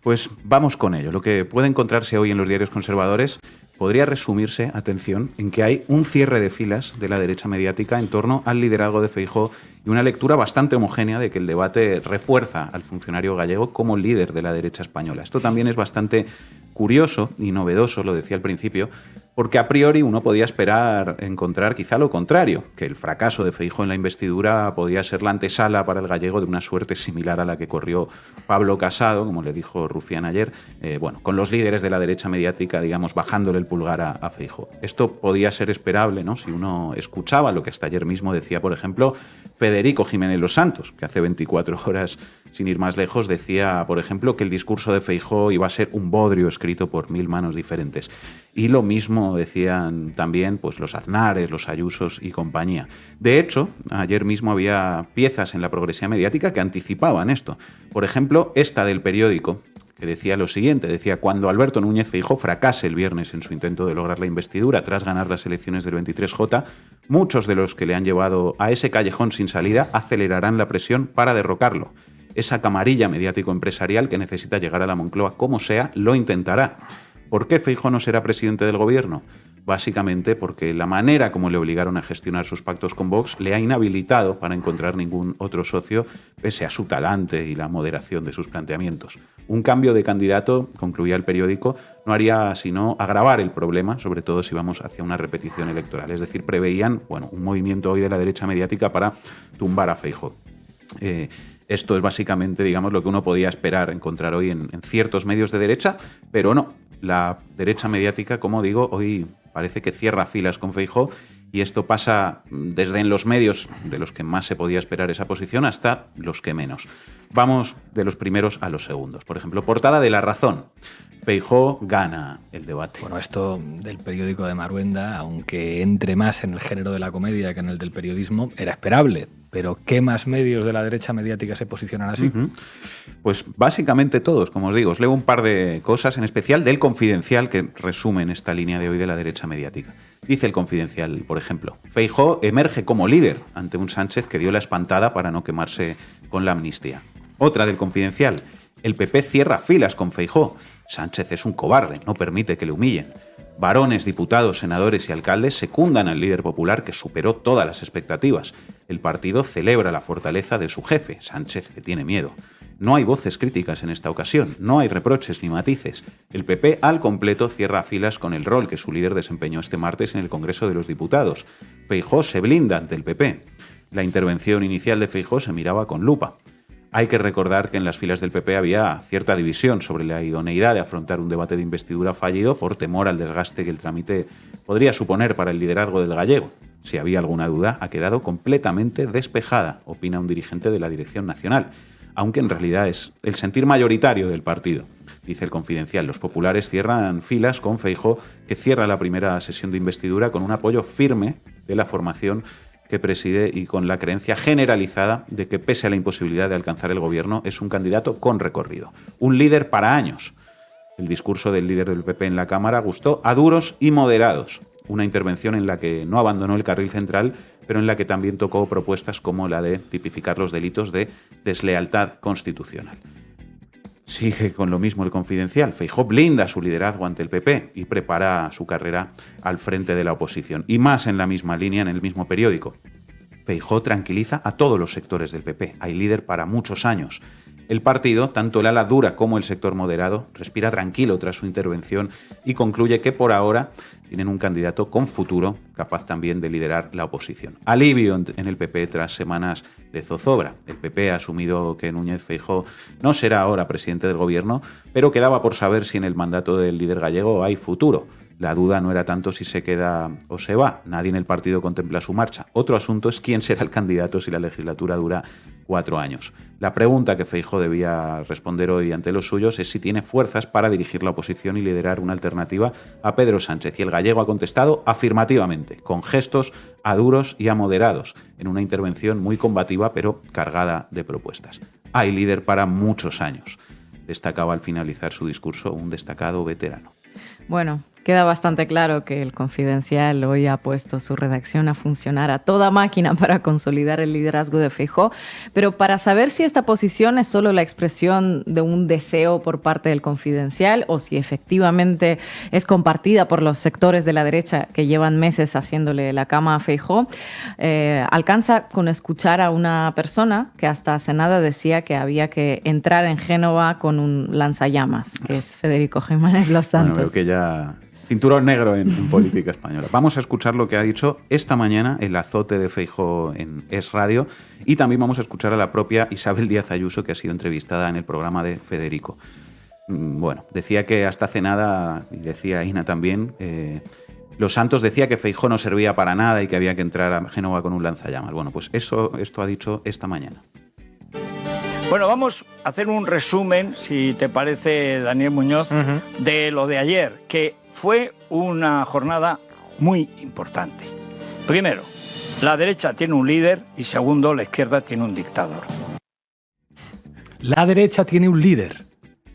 Pues vamos con ello. Lo que puede encontrarse hoy en los diarios conservadores podría resumirse, atención, en que hay un cierre de filas de la derecha mediática en torno al liderazgo de Feijóo y una lectura bastante homogénea de que el debate refuerza al funcionario gallego como líder de la derecha española. Esto también es bastante curioso y novedoso, lo decía al principio, porque a priori uno podía esperar encontrar quizá lo contrario, que el fracaso de Feijóo en la investidura podía ser la antesala para el gallego de una suerte similar a la que corrió Pablo Casado, como le dijo Rufián ayer, con los líderes de la derecha mediática, digamos, bajándole el pulgar a Feijóo. Esto podía ser esperable, ¿no?, si uno escuchaba lo que hasta ayer mismo decía, por ejemplo, Federico Jiménez Los Santos, que hace 24 horas, sin ir más lejos, decía, por ejemplo, que el discurso de Feijóo iba a ser un bodrio escrito por 1000 manos diferentes. Y lo mismo decían también pues, los Aznares, los Ayusos y compañía. De hecho, ayer mismo había piezas en la progresía mediática que anticipaban esto. Por ejemplo, esta del Periódico, que decía lo siguiente, decía: cuando Alberto Núñez Feijóo fracase el viernes en su intento de lograr la investidura tras ganar las elecciones del 23J, muchos de los que le han llevado a ese callejón sin salida acelerarán la presión para derrocarlo. Esa camarilla mediático-empresarial que necesita llegar a la Moncloa como sea, lo intentará. ¿Por qué Feijóo no será presidente del gobierno? Básicamente porque la manera como le obligaron a gestionar sus pactos con Vox le ha inhabilitado para encontrar ningún otro socio, pese a su talante y la moderación de sus planteamientos. Un cambio de candidato, concluía el Periódico, no haría sino agravar el problema, sobre todo si vamos hacia una repetición electoral. Es decir, preveían un movimiento hoy de la derecha mediática para tumbar a Feijóo. Esto es básicamente, digamos, lo que uno podía esperar encontrar hoy en ciertos medios de derecha, pero no. La derecha mediática, como digo, hoy parece que cierra filas con Feijóo, y esto pasa desde en los medios de los que más se podía esperar esa posición hasta los que menos. Vamos de los primeros a los segundos. Por ejemplo, portada de La Razón. Feijóo gana el debate. Bueno, esto del periódico de Maruenda, aunque entre más en el género de la comedia que en el del periodismo, era esperable. Pero ¿qué más medios de la derecha mediática se posicionan así? Pues básicamente todos, como os digo. Os leo un par de cosas, en especial del Confidencial, que resumen esta línea de hoy de la derecha mediática. Dice el Confidencial, por ejemplo, Feijóo emerge como líder ante un Sánchez que dio la espantada para no quemarse con la amnistía. Otra del Confidencial, el PP cierra filas con Feijóo. Sánchez es un cobarde, no permite que le humillen. Varones, diputados, senadores y alcaldes secundan al líder popular que superó todas las expectativas. El partido celebra la fortaleza de su jefe, Sánchez, que tiene miedo. No hay voces críticas en esta ocasión, no hay reproches ni matices. El PP al completo cierra filas con el rol que su líder desempeñó este martes en el Congreso de los Diputados. Feijóo se blinda ante el PP. La intervención inicial de Feijóo se miraba con lupa. Hay que recordar que en las filas del PP había cierta división sobre la idoneidad de afrontar un debate de investidura fallido por temor al desgaste que el trámite podría suponer para el liderazgo del gallego. Si había alguna duda, ha quedado completamente despejada, opina un dirigente de la Dirección Nacional, aunque en realidad es el sentir mayoritario del partido. Dice el Confidencial, los populares cierran filas con Feijóo, que cierra la primera sesión de investidura con un apoyo firme de la formación que preside y con la creencia generalizada de que, pese a la imposibilidad de alcanzar el gobierno, es un candidato con recorrido, un líder para años. El discurso del líder del PP en la Cámara gustó a duros y moderados, una intervención en la que no abandonó el carril central, pero en la que también tocó propuestas como la de tipificar los delitos de deslealtad constitucional. Sigue con lo mismo el Confidencial. Feijóo blinda su liderazgo ante el PP y prepara su carrera al frente de la oposición. Y más en la misma línea, en el mismo periódico. Feijóo tranquiliza a todos los sectores del PP. Hay líder para muchos años. El partido, tanto el ala dura como el sector moderado, respira tranquilo tras su intervención y concluye que por ahora tienen un candidato con futuro, capaz también de liderar la oposición. Alivio en el PP tras semanas de zozobra. El PP ha asumido que Núñez Feijóo no será ahora presidente del gobierno, pero quedaba por saber si en el mandato del líder gallego hay futuro. La duda no era tanto si se queda o se va. Nadie en el partido contempla su marcha. Otro asunto es quién será el candidato si la legislatura dura 4 años. La pregunta que Feijóo debía responder hoy ante los suyos es si tiene fuerzas para dirigir la oposición y liderar una alternativa a Pedro Sánchez. Y el gallego ha contestado afirmativamente, con gestos a duros y a moderados, en una intervención muy combativa pero cargada de propuestas. Hay líder para muchos años, destacaba al finalizar su discurso un destacado veterano. Bueno, queda bastante claro que el Confidencial hoy ha puesto su redacción a funcionar a toda máquina para consolidar el liderazgo de Feijóo, pero para saber si esta posición es solo la expresión de un deseo por parte del Confidencial o si efectivamente es compartida por los sectores de la derecha que llevan meses haciéndole la cama a Feijóo, alcanza con escuchar a una persona que hasta hace nada decía que había que entrar en Génova con un lanzallamas, que es Federico Jiménez Los Santos. Bueno, veo que ya cinturón negro en política española. Vamos a escuchar lo que ha dicho esta mañana el azote de Feijóo en Es Radio, y también vamos a escuchar a la propia Isabel Díaz Ayuso, que ha sido entrevistada en el programa de Federico. Bueno, decía que hasta hace nada, y decía Ina también, Los Santos decía que Feijóo no servía para nada y que había que entrar a Génova con un lanzallamas. Bueno, pues esto ha dicho esta mañana. Bueno, vamos a hacer un resumen, si te parece, Daniel Muñoz, de lo de ayer, que fue una jornada muy importante. Primero, la derecha tiene un líder y segundo, la izquierda tiene un dictador. La derecha tiene un líder.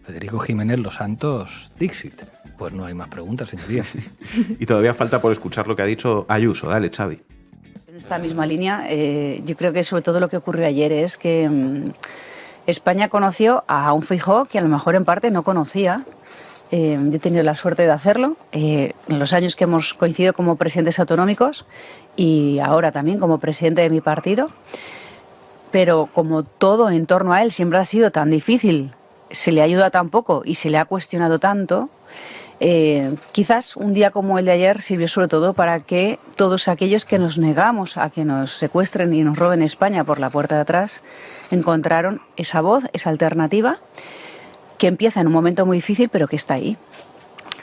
Federico Jiménez Los Santos, Dixit. Pues no hay más preguntas, señorías. Y todavía falta por escuchar lo que ha dicho Ayuso. Dale, Xavi. En esta misma línea, yo creo que sobre todo lo que ocurrió ayer es que España conoció a un Feijóo que a lo mejor en parte no conocía. Yo he tenido la suerte de hacerlo en los años que hemos coincidido como presidentes autonómicos y ahora también como presidente de mi partido. Pero como todo en torno a él siempre ha sido tan difícil, se le ayuda tan poco y se le ha cuestionado tanto, quizás un día como el de ayer sirvió sobre todo para que todos aquellos que nos negamos a que nos secuestren y nos roben España por la puerta de atrás encontraron esa voz, esa alternativa que empieza en un momento muy difícil pero que está ahí.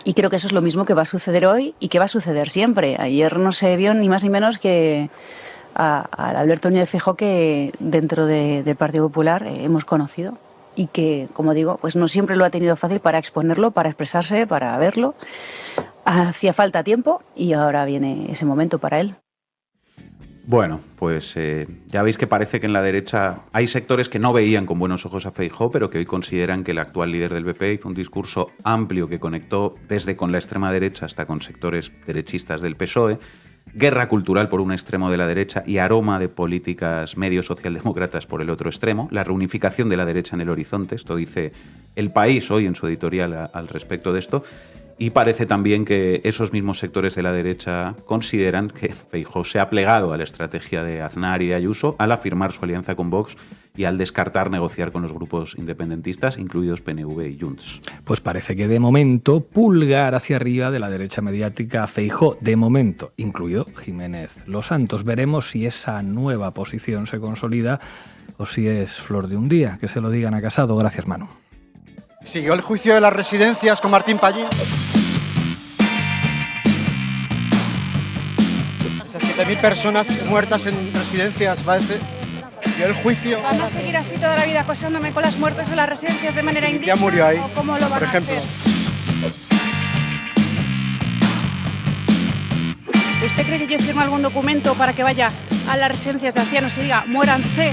Y creo que eso es lo mismo que va a suceder hoy y que va a suceder siempre. Ayer no se vio ni más ni menos que al Alberto Núñez Feijóo que dentro del Partido Popular hemos conocido y que, como digo, pues no siempre lo ha tenido fácil para exponerlo, para expresarse, para verlo. Hacía falta tiempo y ahora viene ese momento para él. Bueno, pues ya veis que parece que en la derecha hay sectores que no veían con buenos ojos a Feijóo, pero que hoy consideran que el actual líder del PP hizo un discurso amplio que conectó desde con la extrema derecha hasta con sectores derechistas del PSOE, guerra cultural por un extremo de la derecha y aroma de políticas medio socialdemócratas por el otro extremo, la reunificación de la derecha en el horizonte, esto dice El País hoy en su editorial al respecto de esto. Y parece también que esos mismos sectores de la derecha consideran que Feijóo se ha plegado a la estrategia de Aznar y de Ayuso al afirmar su alianza con Vox y al descartar negociar con los grupos independentistas, incluidos PNV y Junts. Pues parece que de momento pulgar hacia arriba de la derecha mediática a Feijóo, de momento, incluido Jiménez Los Santos. Veremos si esa nueva posición se consolida o si es flor de un día. Que se lo digan a Casado. Gracias, Manu. Siguió el juicio de las residencias con Martín Pallín. Esas 7.000 personas muertas en residencias, siguió el juicio. ¿Van a seguir así toda la vida acosándome con las muertes en las residencias de manera indigna? Ya murió ahí, ¿Cómo lo van por ejemplo. a hacer? ¿Usted cree que yo firmo algún documento para que vaya a las residencias de ancianos y diga muéranse?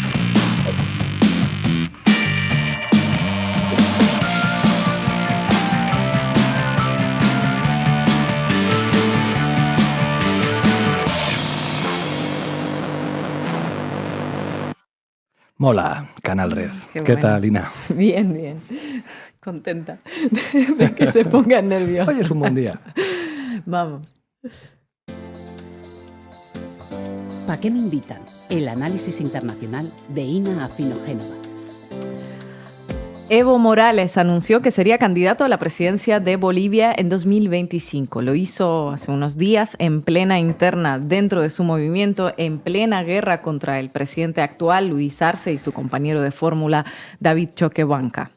Mola, Canal Red. ¿Qué bueno. tal, Ina? Bien, bien. Contenta de que se pongan nerviosos. Hoy es un buen día. Vamos. ¿Pa' qué me invitan? El análisis internacional de Ina Afinogénova. Evo Morales anunció que sería candidato a la presidencia de Bolivia en 2025. Lo hizo hace unos días en plena interna dentro de su movimiento, en plena guerra contra el presidente actual, Luis Arce, y su compañero de fórmula, David Choquehuanca.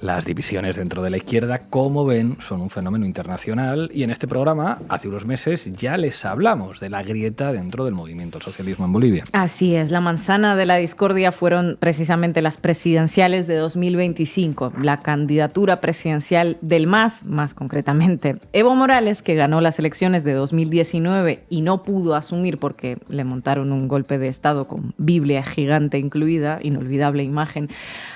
Las divisiones dentro de la izquierda, como ven, son un fenómeno internacional y en este programa, hace unos meses, ya les hablamos de la grieta dentro del movimiento al socialismo en Bolivia. Así es, la manzana de la discordia fueron precisamente las presidenciales de 2025, la candidatura presidencial del MAS, más concretamente. Evo Morales, que ganó las elecciones de 2019 y no pudo asumir porque le montaron un golpe de Estado con Biblia gigante incluida, inolvidable imagen,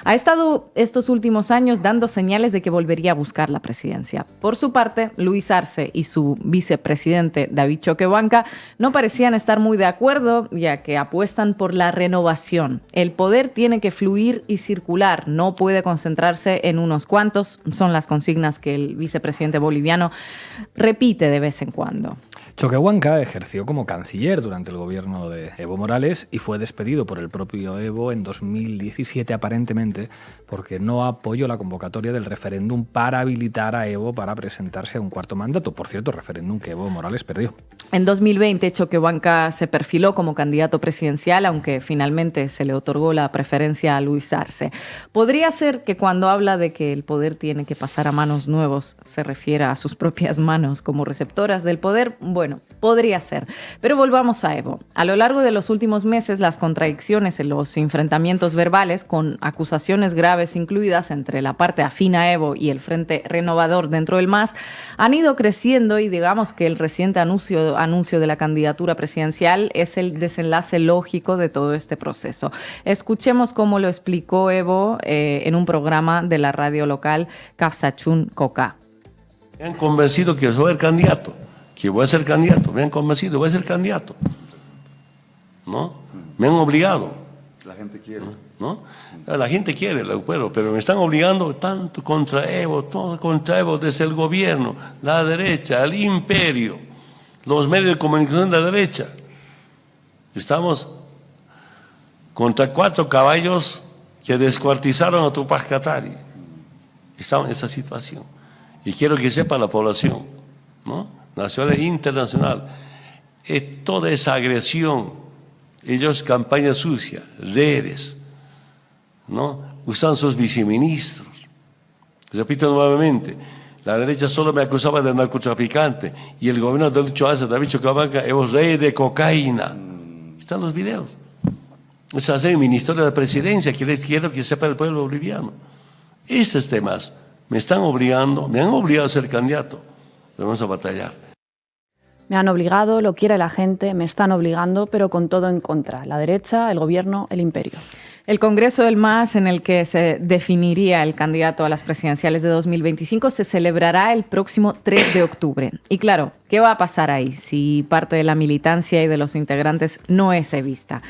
ha estado estos últimos años dando señales de que volvería a buscar la presidencia. Por su parte, Luis Arce y su vicepresidente David Choquehuanca no parecían estar muy de acuerdo, ya que apuestan por la renovación. El poder tiene que fluir y circular, no puede concentrarse en unos cuantos, son las consignas que el vicepresidente boliviano repite de vez en cuando. Choquehuanca ejerció como canciller durante el gobierno de Evo Morales y fue despedido por el propio Evo en 2017 aparentemente porque no apoyó la convocatoria del referéndum para habilitar a Evo para presentarse a un cuarto mandato. Por cierto, referéndum que Evo Morales perdió. En 2020, Choquehuanca se perfiló como candidato presidencial, aunque finalmente se le otorgó la preferencia a Luis Arce. Podría ser que cuando habla de que el poder tiene que pasar a manos nuevos, se refiera a sus propias manos como receptoras del poder. Bueno, podría ser. Pero volvamos a Evo. A lo largo de los últimos meses, las contradicciones en los enfrentamientos verbales, con acusaciones graves incluidas entre la parte afín a Evo y el Frente Renovador dentro del MAS, han ido creciendo y digamos que el reciente anuncio de la candidatura presidencial es el desenlace lógico de todo este proceso. Escuchemos cómo lo explicó Evo en un programa de la radio local Cafsachún Coca. Me han convencido que soy el candidato, que voy a ser candidato, me han convencido, voy a ser candidato. ¿No? Me han obligado. La gente quiere. ¿No? La gente quiere, pero me están obligando tanto contra Evo, todo contra Evo, desde el gobierno, la derecha, el imperio, los medios de comunicación de la derecha. Estamos contra 4 caballos que descuartizaron a Tupac Katari. Estamos en esa situación. Y quiero que sepa la población, ¿no? Nacional e internacional, es toda esa agresión, ellos campaña sucia, redes, ¿no? Usan sus viceministros. Repito nuevamente, La derecha solo me acusaba de narcotraficante y el gobierno de Lucho Arce, David Choquehuanca, es rey de cocaína. Están los videos. Es hacer el Ministerio de la Presidencia, que les quiero que sepa el pueblo boliviano. Estos temas me han obligado a ser candidato. Vamos a batallar. Me han obligado, lo quiere la gente, me están obligando, pero con todo en contra. La derecha, el gobierno, el imperio. El Congreso del MAS, en el que se definiría el candidato a las presidenciales de 2025, se celebrará el próximo 3 de octubre. Y claro, ¿qué va a pasar ahí si parte de la militancia y de los integrantes no es evista?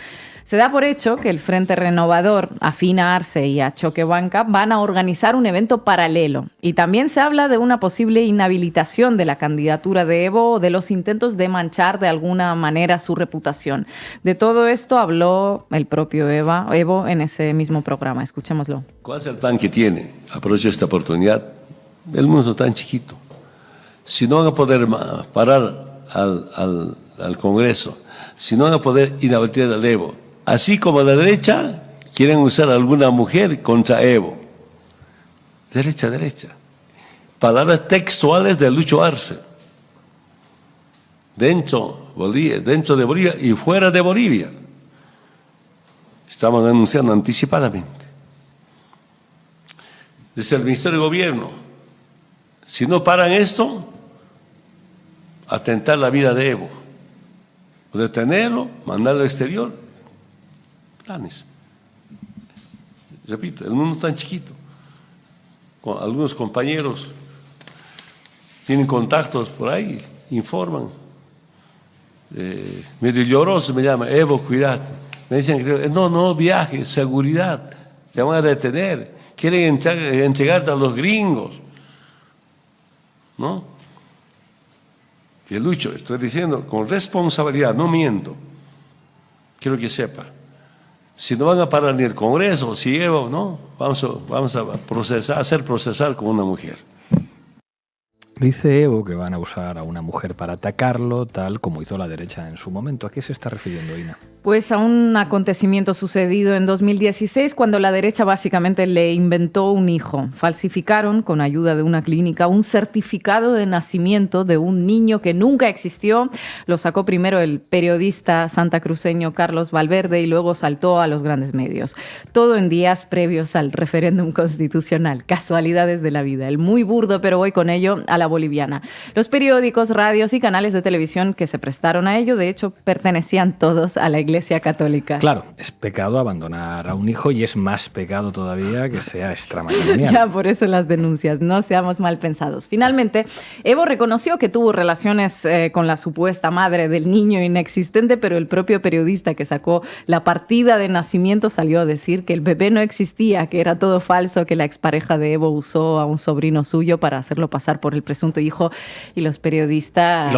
Se da por hecho que el Frente Renovador, afín a Arce y a Choquehuanca, van a organizar un evento paralelo. Y también se habla de una posible inhabilitación de la candidatura de Evo o de los intentos de manchar de alguna manera su reputación. De todo esto habló el propio Evo en ese mismo programa. Escuchémoslo. ¿Cuál es el plan que tiene? Aprovecho esta oportunidad. El mundo es tan chiquito. Si no van a poder parar al Congreso, si no van a poder inhabilitar al Evo, así como la derecha quieren usar a alguna mujer contra Evo. Derecha. Palabras textuales de Lucho Arce. Dentro de Bolivia y fuera de Bolivia. Estamos denunciando anticipadamente. Desde el Ministerio de Gobierno, si no paran esto, atentar la vida de Evo. Detenerlo, mandarlo al exterior. Planes. Repito, el mundo es tan chiquito. Algunos compañeros tienen contactos por ahí, informan. Medio lloroso me llama, Evo, cuídate. Me dicen, no viajes, seguridad, te van a detener. Quieren entregarte a los gringos. ¿No? Y Lucho, estoy diciendo con responsabilidad, no miento. Quiero que sepa. Si no van a parar ni el Congreso, si Evo, no, vamos a hacer procesar como una mujer. Dice Evo que van a usar a una mujer para atacarlo, tal como hizo la derecha en su momento. ¿A qué se está refiriendo, Ina? Pues a un acontecimiento sucedido en 2016 cuando la derecha básicamente le inventó un hijo. Falsificaron con ayuda de una clínica un certificado de nacimiento de un niño que nunca existió. Lo sacó primero el periodista santacruceño Carlos Valverde y luego saltó a los grandes medios. Todo en días previos al referéndum constitucional. Casualidades de la vida. El muy burdo, pero voy con ello, a la boliviana. Los periódicos, radios y canales de televisión que se prestaron a ello, de hecho, pertenecían todos a la Iglesia Católica. Claro, es pecado abandonar a un hijo y es más pecado todavía que sea extramatrimonial. Ya, por eso las denuncias, no seamos mal pensados. Finalmente, Evo reconoció que tuvo relaciones con la supuesta madre del niño inexistente, pero el propio periodista que sacó la partida de nacimiento salió a decir que el bebé no existía, que era todo falso, que la expareja de Evo usó a un sobrino suyo para hacerlo pasar por el presunto hijo, y los periodistas...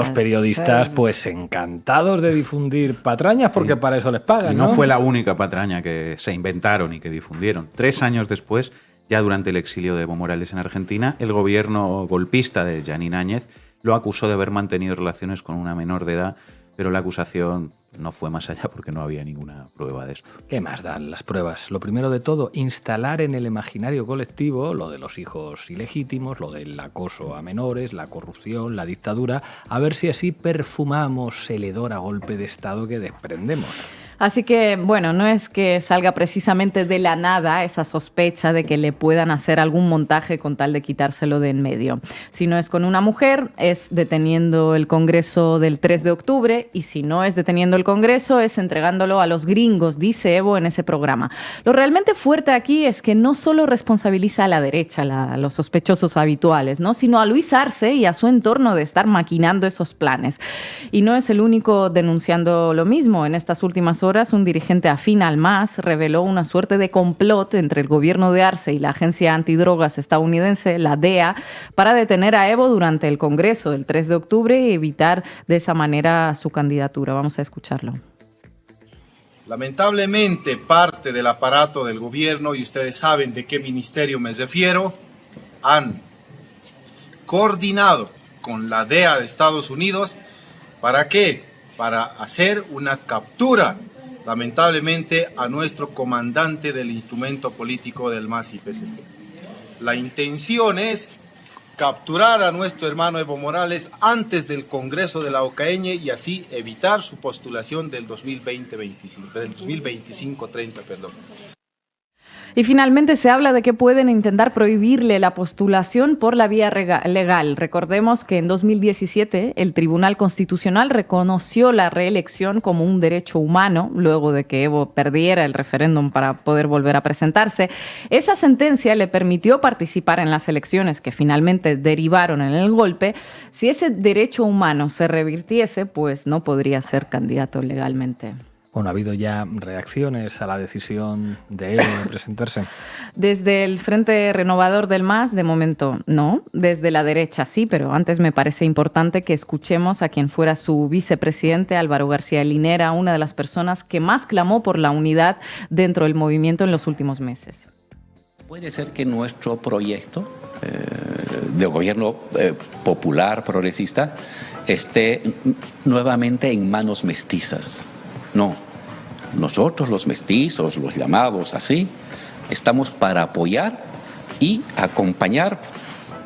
pues encantados de difundir patrañas porque para eso les pagan, y ¿no? no fue la única patraña que se inventaron y que difundieron. 3 años después, ya durante el exilio de Evo Morales en Argentina, el gobierno golpista de Yanín Áñez lo acusó de haber mantenido relaciones con una menor de edad, pero la acusación no fue más allá porque no había ninguna prueba de esto. ¿Qué más dan las pruebas? Lo primero de todo, instalar en el imaginario colectivo lo de los hijos ilegítimos, lo del acoso a menores, la corrupción, la dictadura, a ver si así perfumamos el hedor a golpe de Estado que desprendemos. Así que, bueno, no es que salga precisamente de la nada esa sospecha de que le puedan hacer algún montaje con tal de quitárselo de en medio. Si no es con una mujer, es deteniendo el Congreso del 3 de octubre, y si no es deteniendo el Congreso, es entregándolo a los gringos, dice Evo en ese programa. Lo realmente fuerte aquí es que no solo responsabiliza a la derecha, a los sospechosos habituales, ¿no?, sino a Luis Arce y a su entorno de estar maquinando esos planes. Y no es el único denunciando lo mismo. En estas últimas horas, un dirigente afín al MAS reveló una suerte de complot entre el gobierno de Arce y la agencia antidrogas estadounidense, la DEA, para detener a Evo durante el Congreso del 3 de octubre y evitar de esa manera su candidatura. Vamos a escucharlo. Lamentablemente, parte del aparato del gobierno, y ustedes saben de qué ministerio me refiero, han coordinado con la DEA de Estados Unidos. ¿Para qué? Para hacer una captura, lamentablemente, a nuestro comandante del instrumento político del MAS y PSP. La intención es capturar a nuestro hermano Evo Morales antes del Congreso de la OCAEñ y así evitar su postulación del 2025-30, perdón. Y finalmente se habla de que pueden intentar prohibirle la postulación por la vía legal. Recordemos que en 2017 el Tribunal Constitucional reconoció la reelección como un derecho humano luego de que Evo perdiera el referéndum para poder volver a presentarse. Esa sentencia le permitió participar en las elecciones que finalmente derivaron en el golpe. Si ese derecho humano se revirtiese, pues no podría ser candidato legalmente. Bueno, ¿ha habido ya reacciones a la decisión de Evo de presentarse? Desde el Frente Renovador del MAS, de momento no. Desde la derecha sí, pero antes me parece importante que escuchemos a quien fuera su vicepresidente, Álvaro García Linera, una de las personas que más clamó por la unidad dentro del movimiento en los últimos meses. Puede ser que nuestro proyecto de gobierno popular, progresista, esté nuevamente en manos mestizas. No, nosotros los mestizos, los llamados así, estamos para apoyar y acompañar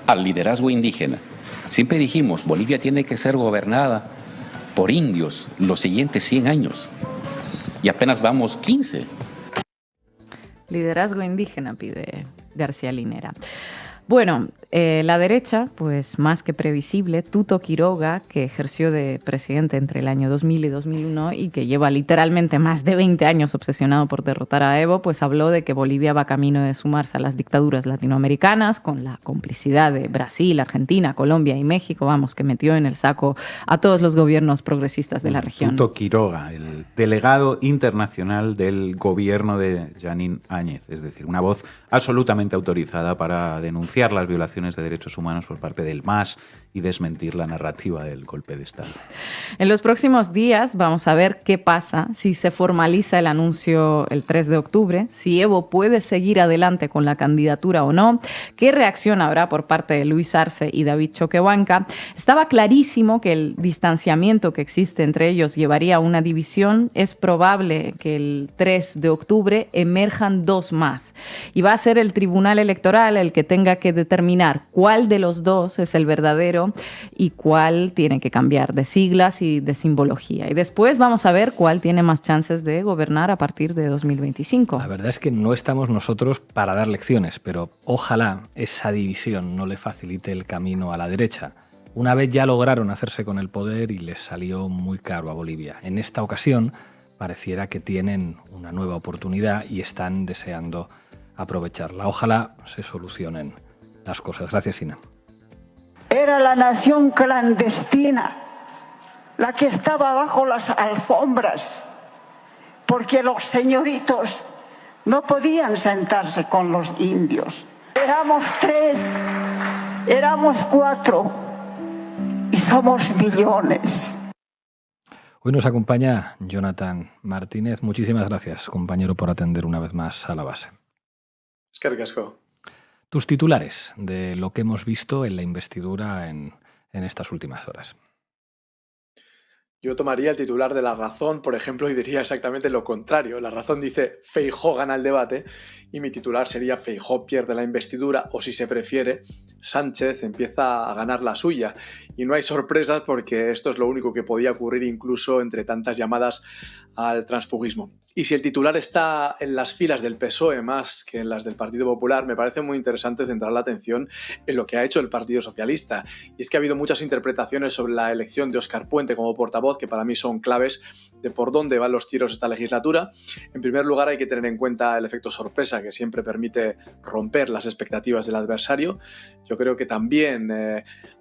al liderazgo indígena. Siempre dijimos, Bolivia tiene que ser gobernada por indios los siguientes 100 años y apenas vamos 15. Liderazgo indígena, pide García Linera. Bueno, la derecha, pues más que previsible, Tuto Quiroga, que ejerció de presidente entre el año 2000 y 2001 y que lleva literalmente más de 20 años obsesionado por derrotar a Evo, pues habló de que Bolivia va camino de sumarse a las dictaduras latinoamericanas con la complicidad de Brasil, Argentina, Colombia y México, vamos, que metió en el saco a todos los gobiernos progresistas de la región. Tuto Quiroga, el delegado internacional del gobierno de Jeanine Áñez, es decir, una voz absolutamente autorizada para denunciar las violaciones de derechos humanos por parte del MAS y desmentir la narrativa del golpe de Estado. En los próximos días vamos a ver qué pasa si se formaliza el anuncio el 3 de octubre, si Evo puede seguir adelante con la candidatura o no, qué reacción habrá por parte de Luis Arce y David Choquehuanca. Estaba clarísimo que el distanciamiento que existe entre ellos llevaría a una división. Es probable que el 3 de octubre emerjan dos más. Y va a ser el Tribunal Electoral el que tenga que determinar cuál de los dos es el verdadero y cuál tiene que cambiar de siglas y de simbología. Y después vamos a ver cuál tiene más chances de gobernar a partir de 2025. La verdad es que no estamos nosotros para dar lecciones, pero ojalá esa división no le facilite el camino a la derecha. Una vez ya lograron hacerse con el poder y les salió muy caro a Bolivia. En esta ocasión pareciera que tienen una nueva oportunidad y están deseando aprovecharla. Ojalá se solucionen las cosas. Gracias, Ina. Era la nación clandestina la que estaba bajo las alfombras, porque los señoritos no podían sentarse con los indios. Éramos 3, éramos 4 y somos millones. Hoy nos acompaña Jonathan Martínez. Muchísimas gracias, compañero, por atender una vez más a la base. Es que ricasco. Tus titulares de lo que hemos visto en la investidura en estas últimas horas. Yo tomaría el titular de La Razón, por ejemplo, y diría exactamente lo contrario. La Razón dice Feijóo gana el debate y mi titular sería Feijóo pierde la investidura o, si se prefiere, Sánchez empieza a ganar la suya. Y no hay sorpresas porque esto es lo único que podía ocurrir incluso entre tantas llamadas al transfugismo. Y si el titular está en las filas del PSOE más que en las del Partido Popular, me parece muy interesante centrar la atención en lo que ha hecho el Partido Socialista. Y es que ha habido muchas interpretaciones sobre la elección de Óscar Puente como portavoz que para mí son claves de por dónde van los tiros esta legislatura. En primer lugar, hay que tener en cuenta el efecto sorpresa que siempre permite romper las expectativas del adversario. Yo creo que también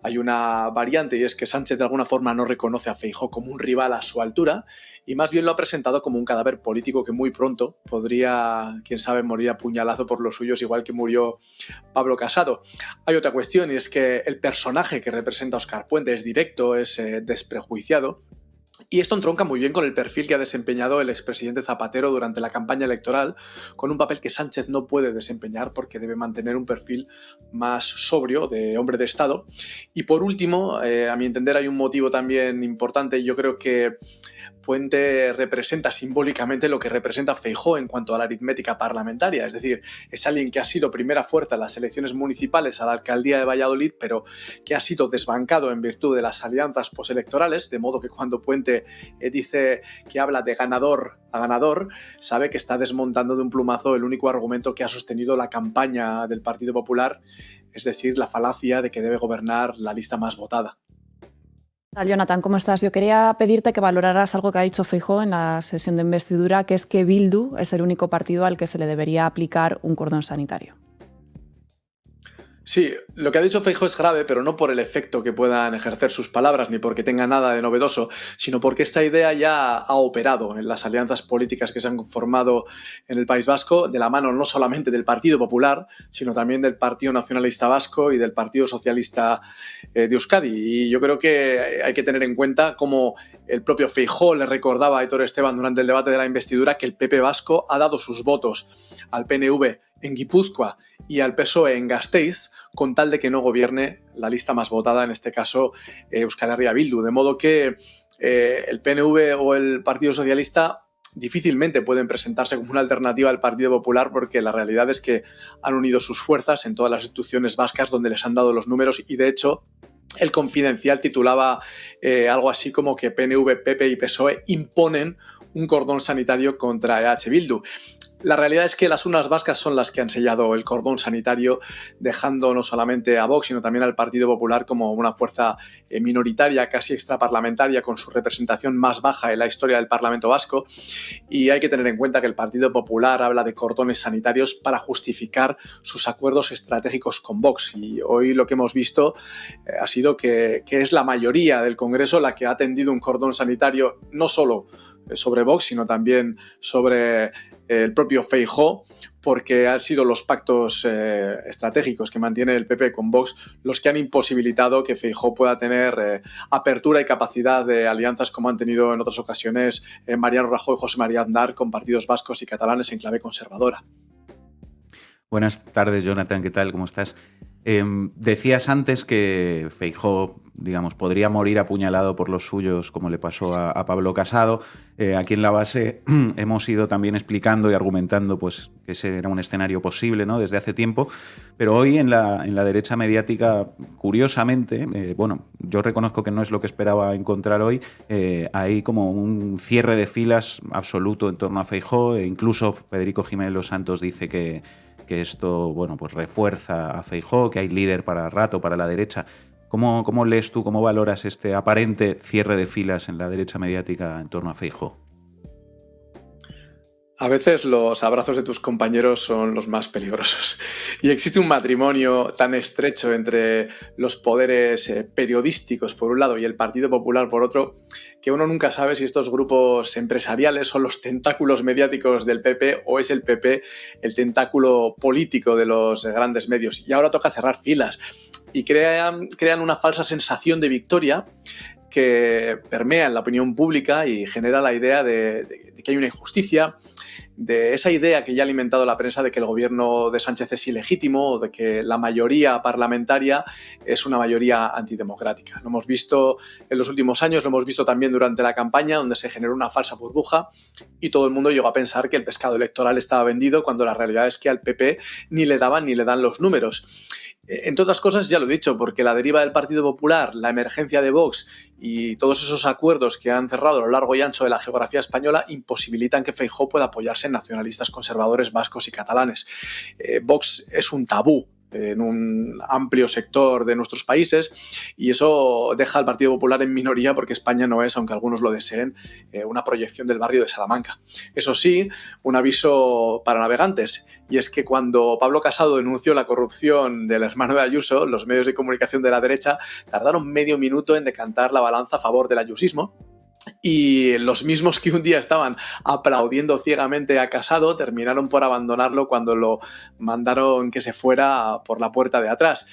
hay una variante y es que Sánchez de alguna forma no reconoce a Feijóo como un rival a su altura y más bien lo ha presentado como un cadáver político que muy pronto podría, quién sabe, morir a puñalazo por los suyos, igual que murió Pablo Casado. Hay otra cuestión y es que el personaje que representa a Óscar Puente es directo, es desprejuiciado. Y esto entronca muy bien con el perfil que ha desempeñado el expresidente Zapatero durante la campaña electoral, con un papel que Sánchez no puede desempeñar porque debe mantener un perfil más sobrio de hombre de Estado. Y por último, a mi entender hay un motivo también importante. Yo creo que Puente representa simbólicamente lo que representa Feijóo en cuanto a la aritmética parlamentaria, es decir, es alguien que ha sido primera fuerza en las elecciones municipales a la alcaldía de Valladolid, pero que ha sido desbancado en virtud de las alianzas postelectorales, de modo que cuando Puente dice que habla de ganador a ganador, sabe que está desmontando de un plumazo el único argumento que ha sostenido la campaña del Partido Popular, es decir, la falacia de que debe gobernar la lista más votada. Jonathan, ¿cómo estás? Yo quería pedirte que valoraras algo que ha dicho Feijóo en la sesión de investidura, que es que Bildu es el único partido al que se le debería aplicar un cordón sanitario. Sí, lo que ha dicho Feijóo es grave, pero no por el efecto que puedan ejercer sus palabras ni porque tenga nada de novedoso, sino porque esta idea ya ha operado en las alianzas políticas que se han formado en el País Vasco, de la mano no solamente del Partido Popular, sino también del Partido Nacionalista Vasco y del Partido Socialista de Euskadi. Y yo creo que hay que tener en cuenta cómo el propio Feijóo le recordaba a Aitor Esteban durante el debate de la investidura que el PP vasco ha dado sus votos al PNV en Guipúzcoa y al PSOE en Gasteiz con tal de que no gobierne la lista más votada, en este caso Euskal Herria Bildu. De modo que el PNV o el Partido Socialista difícilmente pueden presentarse como una alternativa al Partido Popular, porque la realidad es que han unido sus fuerzas en todas las instituciones vascas donde les han dado los números y de hecho el Confidencial titulaba algo así como que PNV, PP y PSOE imponen un cordón sanitario contra EH Bildu. La realidad es que las urnas vascas son las que han sellado el cordón sanitario, dejando no solamente a Vox, sino también al Partido Popular como una fuerza minoritaria, casi extraparlamentaria, con su representación más baja en la historia del Parlamento vasco. Y hay que tener en cuenta que el Partido Popular habla de cordones sanitarios para justificar sus acuerdos estratégicos con Vox. Y hoy lo que hemos visto ha sido que es la mayoría del Congreso la que ha tendido un cordón sanitario no solo sobre Vox, sino también sobre el propio Feijóo, porque han sido los pactos estratégicos que mantiene el PP con Vox los que han imposibilitado que Feijóo pueda tener apertura y capacidad de alianzas como han tenido en otras ocasiones Mariano Rajoy y José María Aznar con partidos vascos y catalanes en clave conservadora. Buenas tardes, Jonathan, ¿qué tal? ¿Cómo estás? Decías antes que Feijóo, digamos, podría morir apuñalado por los suyos, como le pasó a Pablo Casado. Aquí en la base hemos ido también explicando y argumentando pues, que ese era un escenario posible, ¿no?, desde hace tiempo. Pero hoy en la derecha mediática, curiosamente, bueno, yo reconozco que no es lo que esperaba encontrar hoy, hay como un cierre de filas absoluto en torno a Feijóo. E incluso Federico Jiménez Los Santos dice que esto, bueno, pues refuerza a Feijóo, que hay líder para rato para la derecha. ¿Cómo lees tú, cómo valoras este aparente cierre de filas en la derecha mediática en torno a Feijóo? A veces los abrazos de tus compañeros son los más peligrosos. Y existe un matrimonio tan estrecho entre los poderes periodísticos por un lado y el Partido Popular por otro, que uno nunca sabe si estos grupos empresariales son los tentáculos mediáticos del PP o es el PP el tentáculo político de los grandes medios. Y ahora toca cerrar filas y crean una falsa sensación de victoria que permea en la opinión pública y genera la idea de que hay una injusticia, de esa idea que ya ha alimentado la prensa de que el gobierno de Sánchez es ilegítimo o de que la mayoría parlamentaria es una mayoría antidemocrática. Lo hemos visto en los últimos años, lo hemos visto también durante la campaña, donde se generó una falsa burbuja y todo el mundo llegó a pensar que el pescado electoral estaba vendido, cuando la realidad es que al PP ni le daban ni le dan los números. Entre otras cosas, ya lo he dicho, porque la deriva del Partido Popular, la emergencia de Vox y todos esos acuerdos que han cerrado a lo largo y ancho de la geografía española imposibilitan que Feijóo pueda apoyarse en nacionalistas conservadores vascos y catalanes. Vox es un tabú en un amplio sector de nuestros países y eso deja al Partido Popular en minoría, porque España no es, aunque algunos lo deseen, una proyección del barrio de Salamanca. Eso sí, un aviso para navegantes, y es que cuando Pablo Casado denunció la corrupción del hermano de Ayuso, los medios de comunicación de la derecha tardaron medio minuto en decantar la balanza a favor del ayusismo. Y los mismos que un día estaban aplaudiendo ciegamente a Casado terminaron por abandonarlo cuando lo mandaron que se fuera por la puerta de atrás.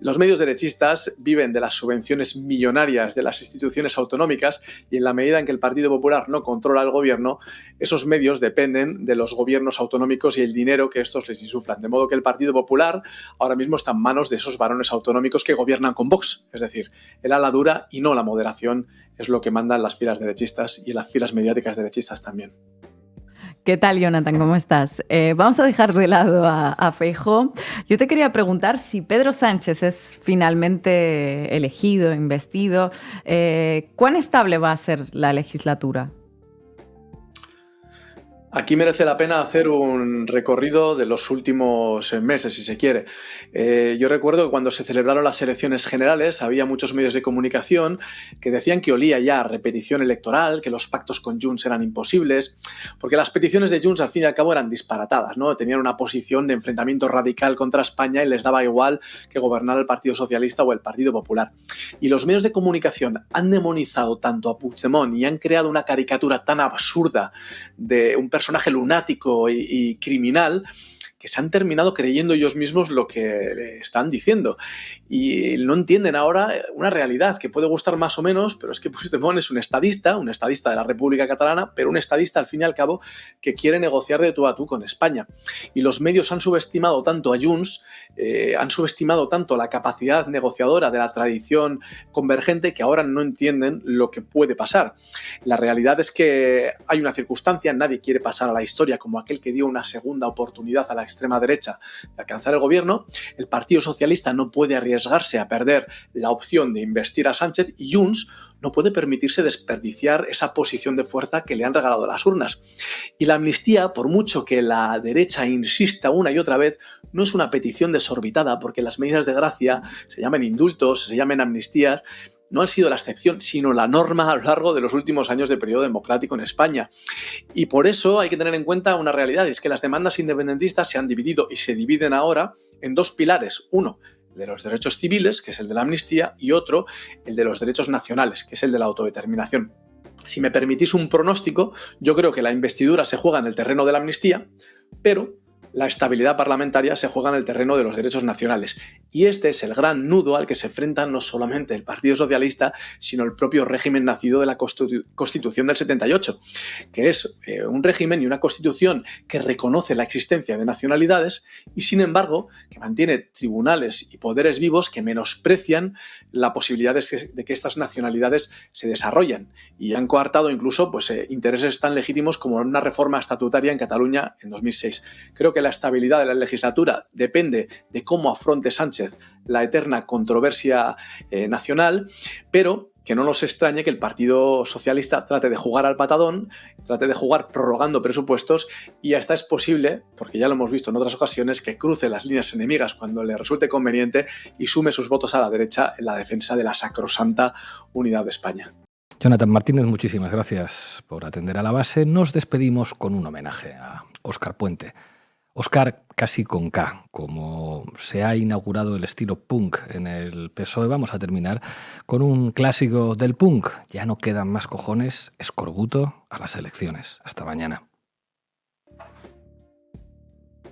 Los medios derechistas viven de las subvenciones millonarias de las instituciones autonómicas y en la medida en que el Partido Popular no controla el gobierno, esos medios dependen de los gobiernos autonómicos y el dinero que estos les insuflan. De modo que el Partido Popular ahora mismo está en manos de esos varones autonómicos que gobiernan con Vox, es decir, el ala dura y no la moderación es lo que mandan las filas derechistas y en las filas mediáticas derechistas también. ¿Qué tal, Jonathan? ¿Cómo estás? Vamos a dejar de lado a Feijóo. Yo te quería preguntar si Pedro Sánchez es finalmente elegido, investido, ¿cuán estable va a ser la legislatura? Aquí merece la pena hacer un recorrido de los últimos meses, si se quiere. Yo recuerdo que cuando se celebraron las elecciones generales había muchos medios de comunicación que decían que olía ya a repetición electoral, que los pactos con Junts eran imposibles, porque las peticiones de Junts al fin y al cabo eran disparatadas, ¿no? Tenían una posición de enfrentamiento radical contra España y les daba igual que gobernara el Partido Socialista o el Partido Popular. Y los medios de comunicación han demonizado tanto a Puigdemont y han creado una caricatura tan absurda de un personaje lunático y criminal que se han terminado creyendo ellos mismos lo que le están diciendo y no entienden ahora una realidad que puede gustar más o menos, pero es que Puigdemont es un estadista de la República Catalana, pero un estadista al fin y al cabo que quiere negociar de tú a tú con España. Y los medios han subestimado tanto a Junts, han subestimado tanto la capacidad negociadora de la tradición convergente que ahora no entienden lo que puede pasar. La realidad es que hay una circunstancia, nadie quiere pasar a la historia como aquel que dio una segunda oportunidad a la extrema derecha de alcanzar el gobierno. El Partido Socialista no puede arriesgarse a perder la opción de investir a Sánchez y Junts no puede permitirse desperdiciar esa posición de fuerza que le han regalado las urnas. Y la amnistía, por mucho que la derecha insista una y otra vez, no es una petición desorbitada porque las medidas de gracia se llamen indultos, se llamen amnistías, no han sido la excepción, sino la norma a lo largo de los últimos años de periodo democrático en España. Y por eso hay que tener en cuenta una realidad, y es que las demandas independentistas se han dividido y se dividen ahora en dos pilares. Uno, el de los derechos civiles, que es el de la amnistía, y otro, el de los derechos nacionales, que es el de la autodeterminación. Si me permitís un pronóstico, yo creo que la investidura se juega en el terreno de la amnistía, pero la estabilidad parlamentaria se juega en el terreno de los derechos nacionales. Y este es el gran nudo al que se enfrentan no solamente el Partido Socialista, sino el propio régimen nacido de la Constitución del 78, que es un régimen y una constitución que reconoce la existencia de nacionalidades y, sin embargo, que mantiene tribunales y poderes vivos que menosprecian la posibilidad de que estas nacionalidades se desarrollen. Y han coartado incluso intereses tan legítimos como una reforma estatutaria en Cataluña en 2006. Creo que la estabilidad de la legislatura depende de cómo afronte Sánchez la eterna controversia nacional, pero que no nos extrañe que el Partido Socialista trate de jugar al patadón, trate de jugar prorrogando presupuestos y hasta es posible, porque ya lo hemos visto en otras ocasiones, que cruce las líneas enemigas cuando le resulte conveniente y sume sus votos a la derecha en la defensa de la sacrosanta unidad de España. Jonathan Martínez, muchísimas gracias por atender a la base. Nos despedimos con un homenaje a Óscar Puente. Óscar casi con K, como se ha inaugurado el estilo punk en el PSOE, vamos a terminar con un clásico del punk. Ya no quedan más cojones, escorbuto a las elecciones. Hasta mañana.